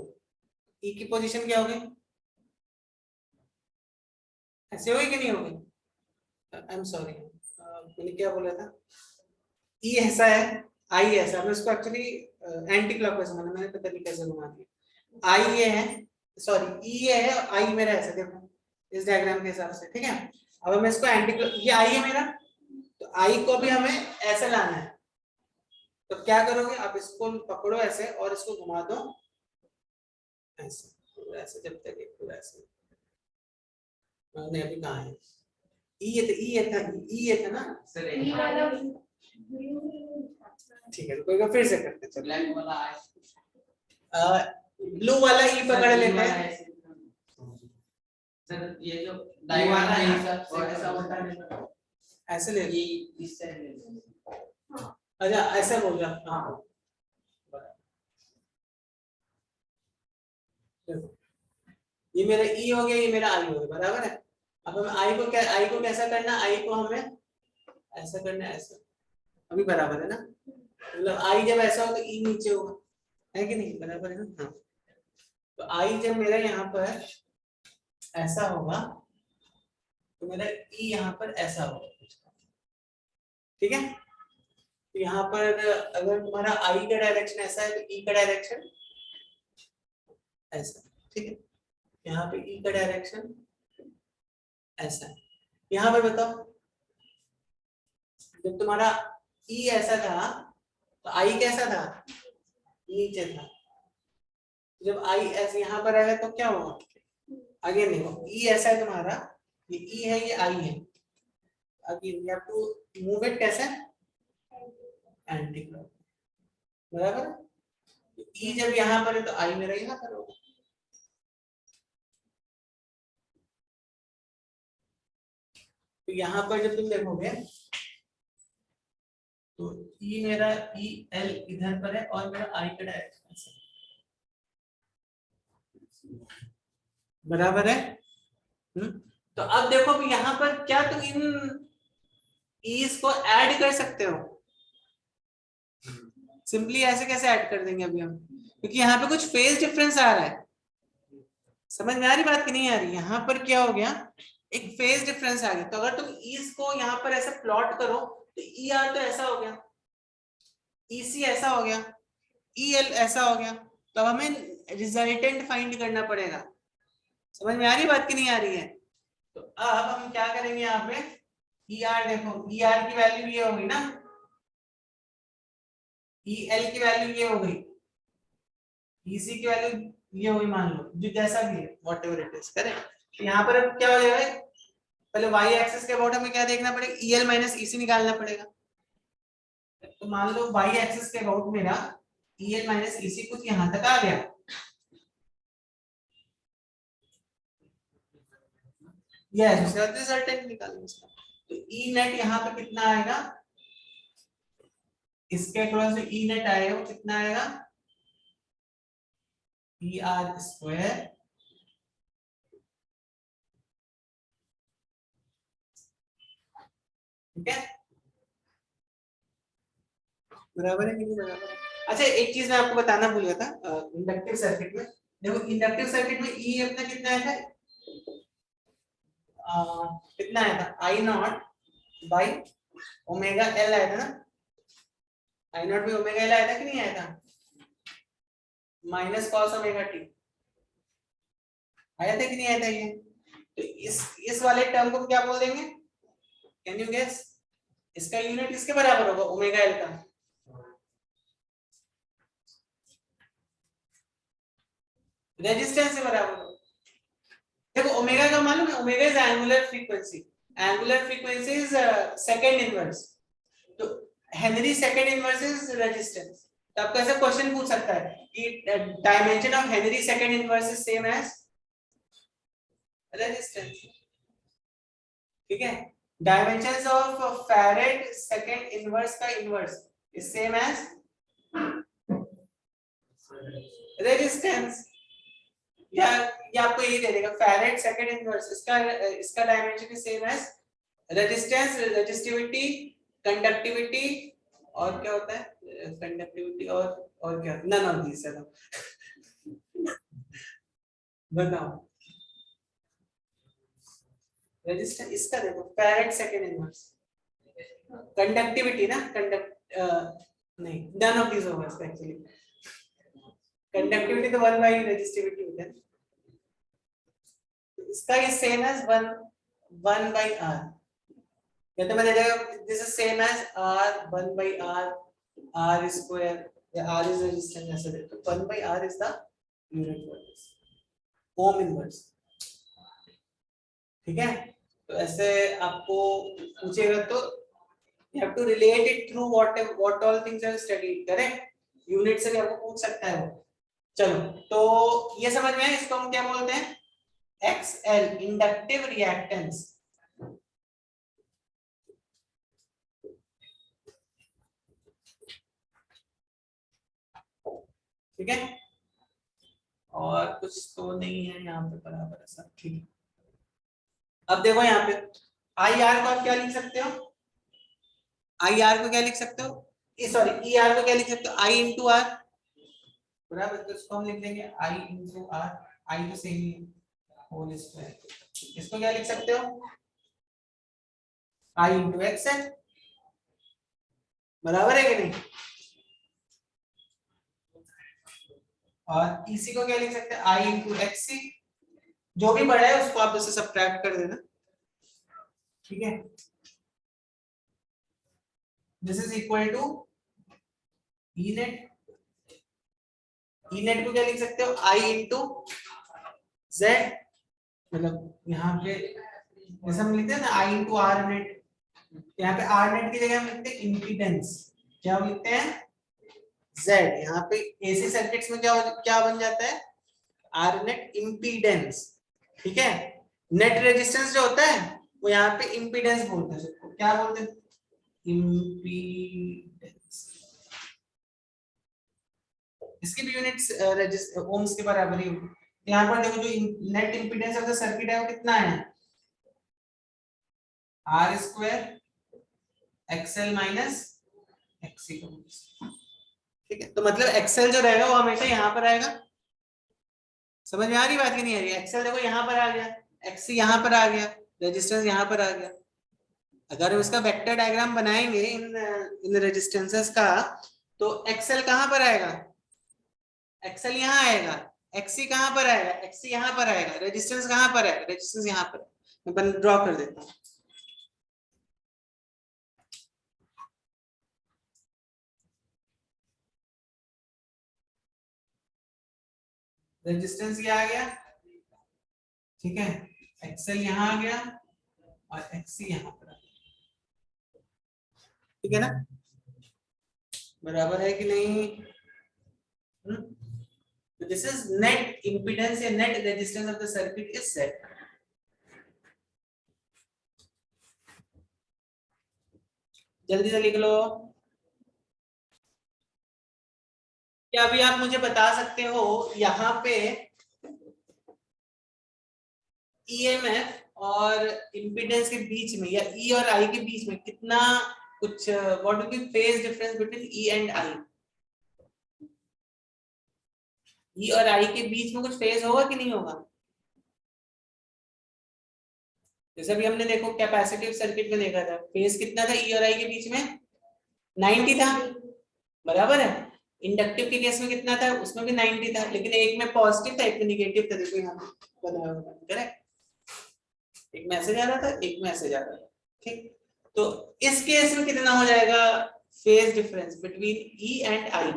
ई की पोजीशन क्या होगी, ऐसे होगी कि नहीं होगी, आई एम सॉरी मैंने क्या बोला था, ई ऐसा है आई ऐसा, मैं उसको एक्चुअली एंटी क्लॉकवाइज माना, मैंने पता नहीं कैसे घुमा दिया, आई ये है, सॉरी ई ये है, आई मेरा ऐसा, देखो इस डायग्राम के हिसाब से, ठीक है। अब मैं इसको एंटी, ये आई है मेरा, तो आई को भी हमें ऐसे लाना है, तो क्या करोगे आप, इसको पकड़ो ऐसे और इसको घुमा दो ऐसे, ऐसे जब तक ये पूरा ऐसे, मैंने अभी कहा है ई था ना सर ठीक है, कोई फिर से करते चलो, ब्लैक वाला ब्लू वाला ई पकड़ लेते हैं, सर ये जो डाई वाला है सर ऐसा होता है, ऐसे ले ये इस साइड ले लो, अच्छा ऐसा बोल रहा, हाँ ये मेरा ई हो गया, ये मेरा आई हो गया, बराबर है। अब हमें आई को कैसा करना, आई को हमें ऐसा करना है, ऐसा, अभी बराबर है ना, मतलब आई जब ऐसा हो तो ई नीचे होगा, है कि नहीं, बराबर है ना, हाँ। तो आई जब मेरा यहाँ पर ऐसा होगा तो मेरा ई यहाँ पर ऐसा होगा, ठीक है। तो यहाँ पर अगर तुम्हारा आई का डायरेक्शन ऐसा है तो ई का डायरेक्शन ऐसा, ठीक है। यहाँ पे ई का डायरेक्शन ऐसा है, यहाँ पर बताओ जब तुम्हारा ई ऐसा था तो आई कैसा था, नीचे था, जब आई ऐसे यहाँ पर आएगा तो क्या होगा, आगे देखो ई ऐसा है तुम्हारा, ये ई है ये आई है, again you have to move it कैसे, एंटी क्लॉक, बराबर। ई जब यहाँ पर है तो आई मेरा यहाँ पर होगा। तो यहाँ पर जब तुम देखोगे तो ई मेरा ई एल इधर पर है और मेरा आई का डायरेक्शन ऐसे, बराबर है। तो अब देखो कि यहाँ पर क्या तुम इन ईज को ऐड कर सकते हो, सिंपली ऐसे कैसे ऐड कर देंगे अभी हम, क्योंकि यहाँ पे कुछ फेज डिफरेंस आ रहा है। समझ में आ रही बात कि नहीं आ रही? यहाँ पर क्या हो गया, एक फेज डिफरेंस आ गया। तो अगर तुम ईज को यहाँ पर ऐसे प्लॉट करो तो ई आर तो ऐसा हो गया, ई सी ऐसा हो गया, ई एल ऐसा हो गया। तो अब हमें रिजल्टेंट फाइंड करना पड़ेगा। समझ में आ रही बात कि नहीं आ रही है? तो अब हम क्या करेंगे, यहाँ पे ई आर देखो, ई आर की वैल्यू ये होगी ना, ई एल की वैल्यू ये हो गई, ई सी की वैल्यू ये होगी, मान लो जो जैसा भी है, व्हाटएवर इट इज, करेक्ट। तो यहाँ पर अब क्या हो जाएगा, पहले वाई एक्सिस के अबाउट हमें क्या देखना पड़ेगा, ई एल माइनस ई सी निकालना पड़ेगा। तो मान लो वाई एक्सिस के अबाउट मेरा ई एल माइनस ई सी कुछ यहाँ तक आ गया, यस, उसके बाद रिजल्टेंट निकालेंगे इसका। तो ई नेट यहाँ पे कितना आएगा, इसके अक्रॉस जो ई नेट आएगा वो कितना आएगा, ई आर स्क्वायर ठीक है, बराबर है कि नहीं बराबर है। अच्छा एक चीज मैं आपको बताना भूल गया था, इंडक्टिव सर्किट में देखो, इंडक्टिव सर्किट में ई अपना कितना आया था, कितना आया था, आई नॉट बाई ओमेगा एल आया था ना, आई नॉट बाई ओमेगा एल आया था कि नहीं आया था, माइनस कॉस ओमेगा टी आया था कि नहीं आया था ये। तो इस वाले टर्म को क्या बोल देंगे, कैन यू गेस, इसका यूनिट किसके बराबर होगा, ओमेगा एल का, रेजिस्टेंस से बराबर होगा। देखो ओमेगा का मालूम है, omega is angular frequency, angular frequency is second inverse, तो henry second inverse is resistance. तो आपको ऐसा क्वेश्चन पूछ सकता है कि dimension of henry second inverse is same as resistance, ठीक है। Dimensions of farad second inverse का inverse is same as resistance, या ये आपको यही दे देगा, फैरेड सेकंड इनवर्स, इसका dimension is same as resistance, resistivity, conductivity, और क्या होता है कंडक्टिविटी, और क्या, नन ऑफ दीस, बताओ। रेजिस्टेंस इसका देखो, फैरेड सेकंड इनवर्स, कंडक्टिविटी ना, नहीं, नन ऑफ दीस होगा इसका एक्चुअली, कंडक्टिविटी तो 1 बाई रेजिस्टिविटी होता है, इसका ये सेम एज 1 बाई आर, या तो मैं दे देगा this is same as R 1 by R, R square, या आर इज रेजिस्टेंस, ऐसे दे, तो 1 by R is the unit for this ohm inverse, ठीक है। तो ऐसे आपको पूछेगा तो you have to relate it through what all things are studied, correct, unit से भी आपको पूछ सकता है वो। चलो तो ये समझ में है, इसको हम क्या बोलते हैं, XL इंडक्टिव रिएक्टेंस, ठीक है। और कुछ तो नहीं है यहाँ पे, बराबर है सब ठीक है। अब देखो यहाँ पे आई आर को आप क्या लिख सकते हो, आई आर को क्या लिख सकते हो, सॉरी ई आर को क्या लिख सकते हो, आई इंटू आर, बराबर। तो इसको हम लिख देंगे आई इंटू आर, आई तो सेम ही है, होल स्क्वायर। इसको क्या लिख सकते हो, आई इंटू एक्स है, बराबर है कि नहीं। और इसी को क्या लिख सकते हैं, आई इंटू एक्स सी, जो भी बड़ा है उसको आप उससे सब्ट्रैक्ट कर देना, ठीक है। This is equal to E net, E net को क्या लिख सकते हो, आई इंटू जेड, मतलब यहाँ पे जैसे हम लिखते हैं ना आई इंटू आर नेट, यहाँ पे आर नेट की जगह हम लिखते हैं इम्पीडेंस, क्या लिखते हैं जेड। यहाँ पे एसी सर्किट्स में क्या बन जाता है आर नेट इम्पीडेंस, ठीक है। नेट रेजिस्टेंस जो होता है वो यहाँ पे इम्पीडेंस बोलते हैं, उसको क्या बोलते हैं इम्पीडेंस। इसकी भी यूनिट्स ओम्स के बराबर ही होगी। यहाँ पर देखो जो net impedance of the circuit है वो कितना है R square XL minus XC, ठीक है। तो मतलब एक्सएल जो रहेगा वो हमेशा यहाँ पर आएगा। समझ में आ रही बात कि नहीं आ रही? एक्सएल देखो यहाँ पर आ गया, एक्सी यहाँ पर आ गया, रेजिस्टेंस यहाँ पर आ गया। अगर हम इसका वेक्टर डायग्राम बनाएंगे इन रेजिस्टेंसेस का, तो एक्सएल कहाँ पर आएगा, एक्सएल यहाँ आएगा, एक्सी कहाँ पर आएगा, एक्सी यहाँ पर आएगा, रेजिस्टेंस कहाँ पर है, रेजिस्टेंस यहाँ पर। मैं ड्रॉ कर देता हूँ। रेजिस्टेंस ये आ गया, ठीक है, एक्सएल यहाँ आ गया और एक्सी यहाँ पर आ गया, ठीक है ना, बराबर है कि नहीं? So this is net impedance या net resistance of the circuit is set. जल्दी से लिख लो। क्या अभी आप मुझे बता सकते हो यहाँ पे ईएमएफ और इम्पीडेंस के बीच में या ई और आई के बीच में कितना कुछ what will be phase difference between E and I? E और आई के बीच में कुछ फेज होगा कि नहीं होगा? जैसे अभी हमने देखो कैपेसिटिव सर्किट में देखा था फेज कितना था ई और आई के बीच में 90 था, बराबर है। इंडक्टिव के केस में कितना था, उसमें भी 90 था, लेकिन एक में पॉजिटिव था एक में निगेटिव था। देखो यहाँ बनाया हुआ है, करेक्ट। एक मैसेज आ रहा था एक मैसेज आ रहा था, ठीक। तो इस केस में कितना हो जाएगा phase difference between E and आई?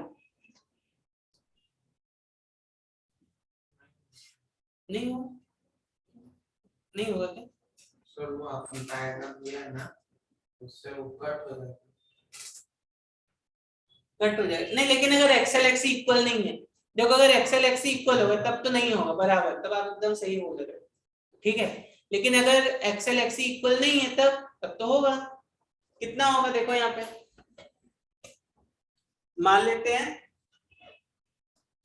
नहीं होगा, नहीं होगा क्या सर? वो आपने डायग्राम दिया है ना, उससे वो कट हो जाएगा। कट हो जाएगा नहीं, लेकिन अगर एक्सएल एक्सी इक्वल नहीं है, देखो अगर एक्सएल एक्सी इक्वल होगा तब तो नहीं होगा बराबर, तब आप एकदम सही बोल रहे हो, ठीक है। लेकिन अगर एक्सएल एक्सी इक्वल नहीं है तब तो होगा। कितना होगा देखो यहाँ पे, मान लेते हैं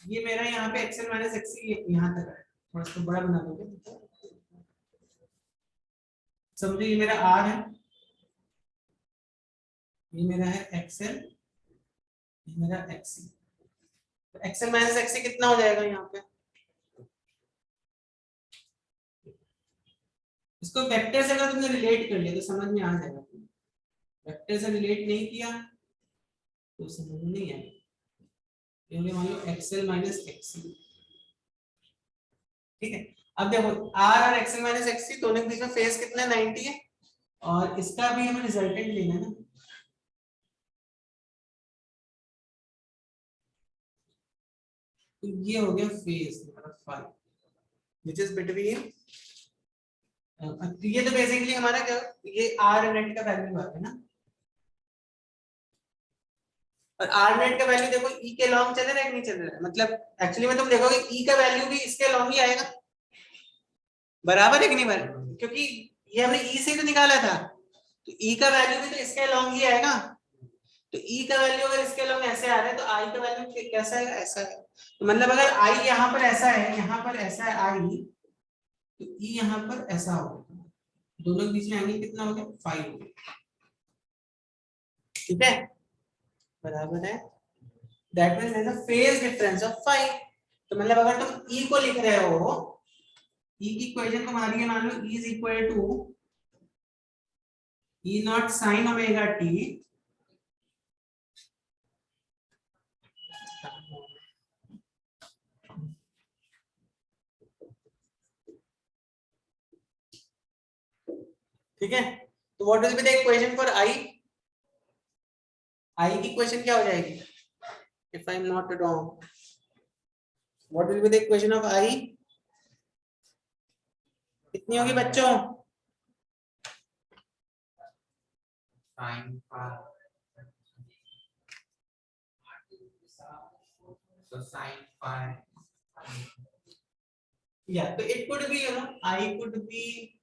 ये मेरा यहाँ पे एक्सएल माइनस एक्सी यहाँ तक है, थोड़ा सा बड़ा बना दोगे, समझो ये मेरा आर है, ये मेरा है एक्सएल, ये मेरा एक्सी। एक्सएल माइनस एक्सी कितना हो जाएगा यहाँ पे? इसको वेक्टर से अगर तुमने रिलेट कर लिया तो समझ में आ जाएगा, वेक्टर से रिलेट नहीं किया तो समझ नहीं आएगा। मान लो एक्सएल माइनस एक्सी, ठीक है। अब देखो आर और एक्सएल माइनस एक्सी दोनों के बीच में फेज कितना 90 है, और इसका भी हमें रिजल्टेंट लेना है ना, तो ये हो गया phase number 5 which is between, ये तो बेसिकली हमारा क्या, ये आर नेट का वैल्यू आ गया ना, और आर नेट का वैल्यू देखो ई के लॉन्ग चल रहा है कि नहीं चल रहा है, मतलब एक्चुअली में तुम देखोगे ई का वैल्यू भी इसके लॉन्ग ही आएगा, बराबर है कि नहीं बराबर, क्योंकि ये हमने ई से तो निकाला था, तो ई का वैल्यू भी तो इसके लॉन्ग ही आएगा। तो ई का वैल्यू अगर इसके लॉन्ग ऐसे आ रहा है तो आई का वैल्यू कैसा है, ऐसा है। तो मतलब अगर आई यहाँ पर ऐसा है, यहाँ पर ऐसा है आई, तो ई यहाँ पर ऐसा होगा, दोनों के बीच में एंगल कितना हो गया 5 हो गया, ठीक है, बराबर है। That means there is a phase difference of 5। तो मतलब अगर तुम ई को लिख रहे हो, ई की इक्वेशन तुम्हारी है, मान लो E is equal to E not sine omega T ठीक है। तो what will be the equation for I? I की इक्वेशन क्या हो जाएगी if I am not wrong? What will be the equation of I? कितनी होगी बच्चों? sin phi. So sin phi. Yeah, so it could be, you know, I could be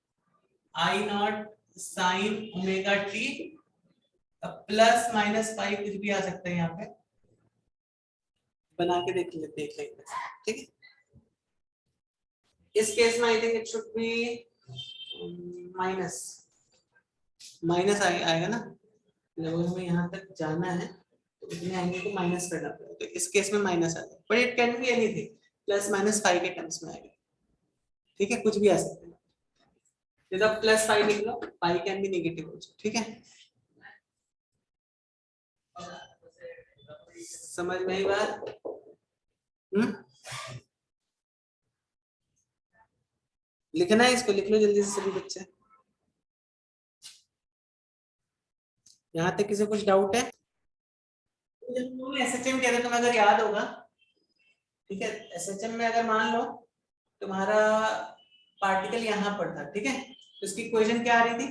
I naught sin omega t plus minus pi कुछ भी आ सकता है यहाँ पे, बना के देख लेंगे, ठीक है। इस केस में I think it should be minus आएगा ना, जब हमें यहाँ तक जाना है तो इतने एंगल को माइनस करना पड़ेगा, तो इस केस में माइनस आ जाएगा, but it can be anything, plus minus pi के टर्म्स में आएगा, ठीक है, कुछ भी आ सकता है। जब आप प्लस पाई लिख लो, पाई कैन बी नेगेटिव आल्सो, ठीक है। समझ में आई बात? लिखना है इसको, लिख लो जल्दी से सभी बच्चे। यहाँ तक किसी कुछ डाउट है? एसएचएम कहते हैं, तुम्हें अगर याद होगा, ठीक है, एसएचएम में अगर मान लो तुम्हारा पार्टिकल यहाँ पर था, ठीक है, तो इसकी इक्वेशन क्या आ रही थी,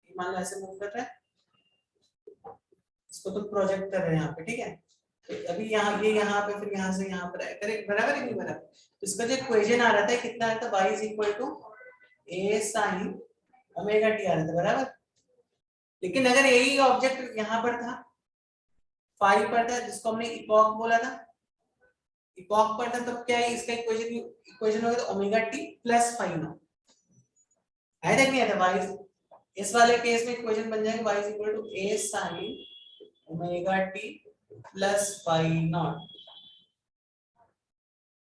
मान लो ऐसे मूव कर रहा है, इसको तो प्रोजेक्ट कर रहे हैं यहाँ पे, ठीक है, तो अभी यहाँ ये यहाँ पे, फिर यहाँ से यहाँ पर आए, करेक्ट, बराबर है नहीं बराबर? तो इसका जो इक्वेशन आ रहा था कितना आता है, y = a sin omega t आ रहा था, बराबर। लेकिन अगर यही ऑब्जेक्ट यहाँ पर था, फाई पर था, जिसको हमने इपॉक बोला था, इपॉक पर था, तब क्या है इसका इक्वेशन होगा तो omega t plus phi not, है तक नहीं आता y, इस वाले केस में इक्वेशन बन जाएगा y = a sin omega t plus phi not,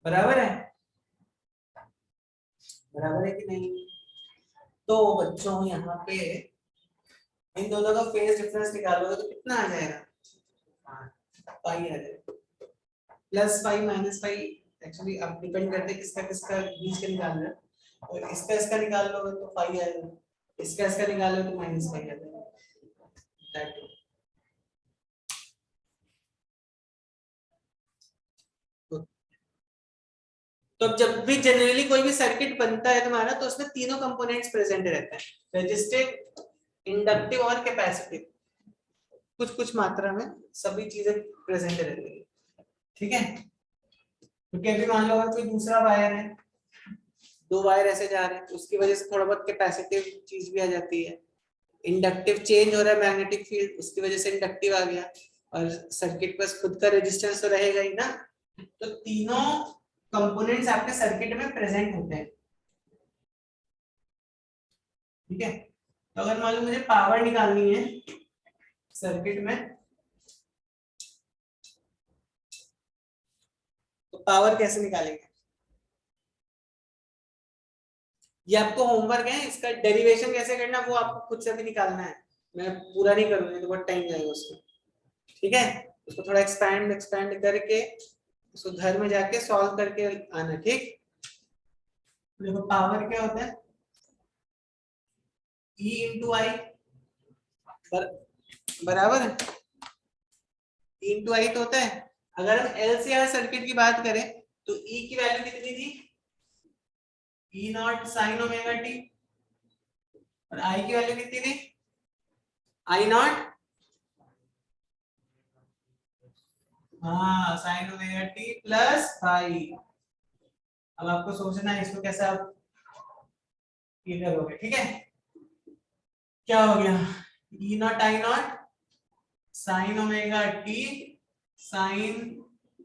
बराबर है, बराबर है कि नहीं? तो बच्चों यहाँ पे इन दोनों का फेज डिफरेंस निकालोगे तो कितना आ जाएगा, पाई आ जाएगा, plus pi minus pi, actually अब डिपेंड करते हैं किसका किसका बीच का निकालना है, और इसका निकाल लोगे तो पाई आएगा, इसका निकाल लोगे तो माइनस पाई आ जाएगा, दैट। तो जब भी जनरली कोई भी सर्किट बनता है तुम्हारा, तो उसमें तीनों कंपोनेंट्स प्रेजेंट रहते हैं, रेजिस्टिव, इंडक्टिव और कैपेसिटिव, कुछ मात्रा में सभी चीजें प्रेजेंट रहती है, ठीक है। क्योंकि अभी मान लो अगर कोई दूसरा वायर है, दो वायर ऐसे जा रहे हैं, उसकी वजह से थोड़ा बहुत कैपेसिटिव चीज भी आ जाती है, इंडक्टिव चेंज हो रहा है मैग्नेटिक फील्ड, उसकी वजह से इंडक्टिव आ गया, और सर्किट पर खुद का रेजिस्टेंस तो रहेगा ही ना, तो तीनों कंपोनेंट्स आपके सर्किट में प्रेजेंट होते हैं, ठीक है। तो अगर मान लो मुझे पावर निकालनी है सर्किट में, तो पावर कैसे निकालेंगे, ये आपको होमवर्क है, इसका डेरिवेशन कैसे करना वो आपको खुद से भी निकालना है, मैं पूरा नहीं करूंगा तो बहुत टाइम जाएगा उसमें, ठीक है। उसको थोड़ा एक्सपैंड करके उसको घर में जाके सॉल्व करके आना, ठीक। देखो पावर क्या होता है, E × I बराबर है, E × I तो होता है। अगर हम LCR सर्किट की बात करें तो E की वैल्यू कितनी थी, E0 sin ओमेगा t, और I की वैल्यू कितनी थी, I0 हाँ sin omega t plus phi. अब आपको सोचना है इसको कैसे आप ये करोगे, ठीक है। क्या हो गया, E0 I0 sin omega t sin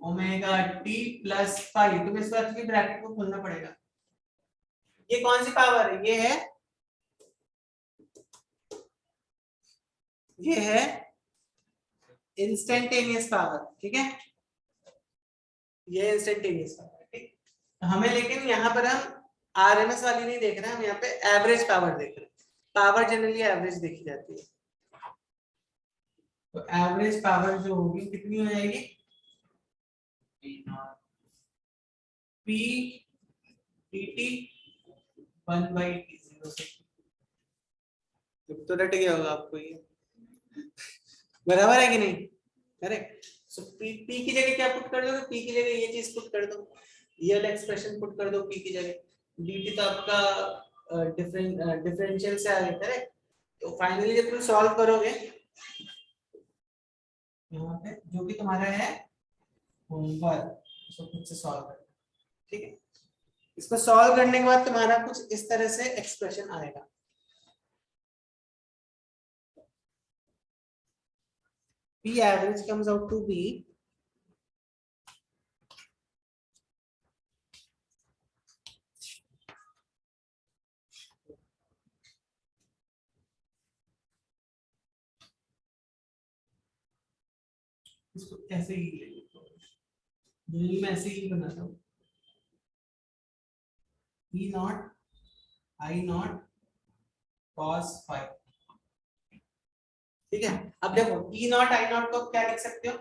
omega t plus phi, तुम्हें इस बात की ब्रैकेट को खोलना पड़ेगा। ये कौन सी पावर है, ये है इंस्टेंटेनियस पावर, ठीक है, ये इंस्टेंटेनियस पावर, ठीक। हमें लेकिन यहाँ पर हम आरएमएस वाली नहीं देख रहे हैं, हम यहाँ पे एवरेज पावर देख रहे हैं, पावर जनरली एवरेज देखी जाती है, तो एवरेज पावर जो होगी कितनी हो जाएगी, P dt 1/T0 से, तो रट गया होगा आपको ये, बराबर है कि नहीं, करेक्ट। सो P की जगह क्या पुट कर दोगे, P की जगह ये चीज पुट कर दो, ये वाला एक्सप्रेशन पुट कर दो P की जगह, dt तो आपका डिफरेंशियल से आ गया, करेक्ट। तो फाइनली जब तुम सॉल्व करोगे यहाँ पे जो भी तुम्हारा है होमवर्क उसको खुद से सॉल्व करना, ठीक है। इसको सॉल्व करने के बाद तुम्हारा कुछ इस तरह से एक्सप्रेशन आएगा। P average comes out to be इसको ऐसे ही ले लो, मैं ऐसे ही बनाता हूँ E not I not cos phi, ठीक है। अब देखो E नॉट I नॉट को क्या लिख सकते हो,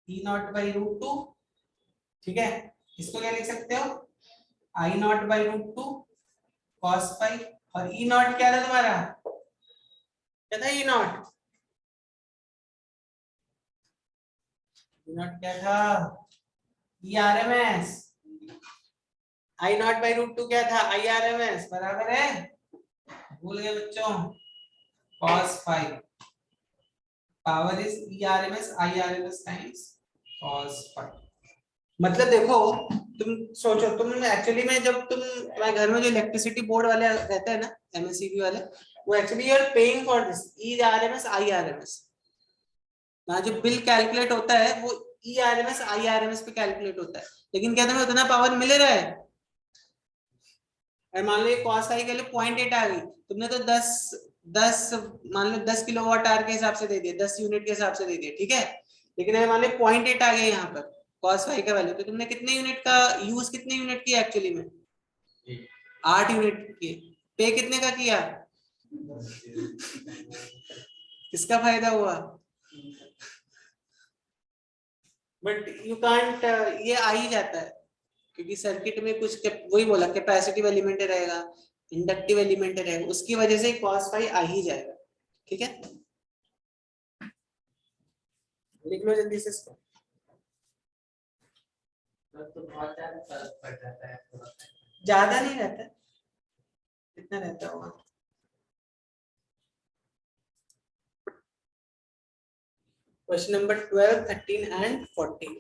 E not by root two, ठीक है। इसको क्या लिख सकते हो, I naught by root two cos phi, और E नॉट क्या था तुम्हारा, क्या था E नॉट, E नॉट क्या था, E RMS, I naught by root two क्या था, I RMS, बराबर है, भूल गए बच्चों, cos phi, power is E RMS I RMS times cos phi। मतलब देखो तुम सोचो, तुम एक्चुअली में जब तुम तुम्हारे घर में जो इलेक्ट्रिसिटी बोर्ड वाले रहते हैं ना, MSCB वाले, वो actually you are paying for this E RMS I RMS, ना जो बिल कैलकुलेट होता है वो E RMS I RMS पे कैलकुलेट होता है, लेकिन क्या तुम्हें उतना पावर मिल रहा है, मान लो ये cos phi के लिए 0.8 आ गई, तुमने तो 10 मान लो 10 किलोवाट आवर के हिसाब से दे दिया, 10 यूनिट के हिसाब से दे दिया, ठीक है। लेकिन अगर मान लो 0.8 आ गया यहाँ पर cos phi का वैल्यू, तो तुमने कितने यूनिट का यूज, कितने यूनिट किया एक्चुअली में, 8 यूनिट किए, पे कितने का किया, किसका फायदा हुआ, बट यू कांट, ये आ ही जाता है क्योंकि सर्किट में कुछ वही बोला कैपेसिटिव एलिमेंट रहेगा, इंडक्टिव एलिमेंट रहेगा, उसकी वजह से cos phi आ ही जाएगा, ठीक है। लिख लो जल्दी से इसको, तो बहुत ज्यादा फर्क पड़ जाता है थोड़ा। ज्यादा नहीं रहता, कितना रहता होगा, क्वेश्चन नंबर 12, 13 एंड 14।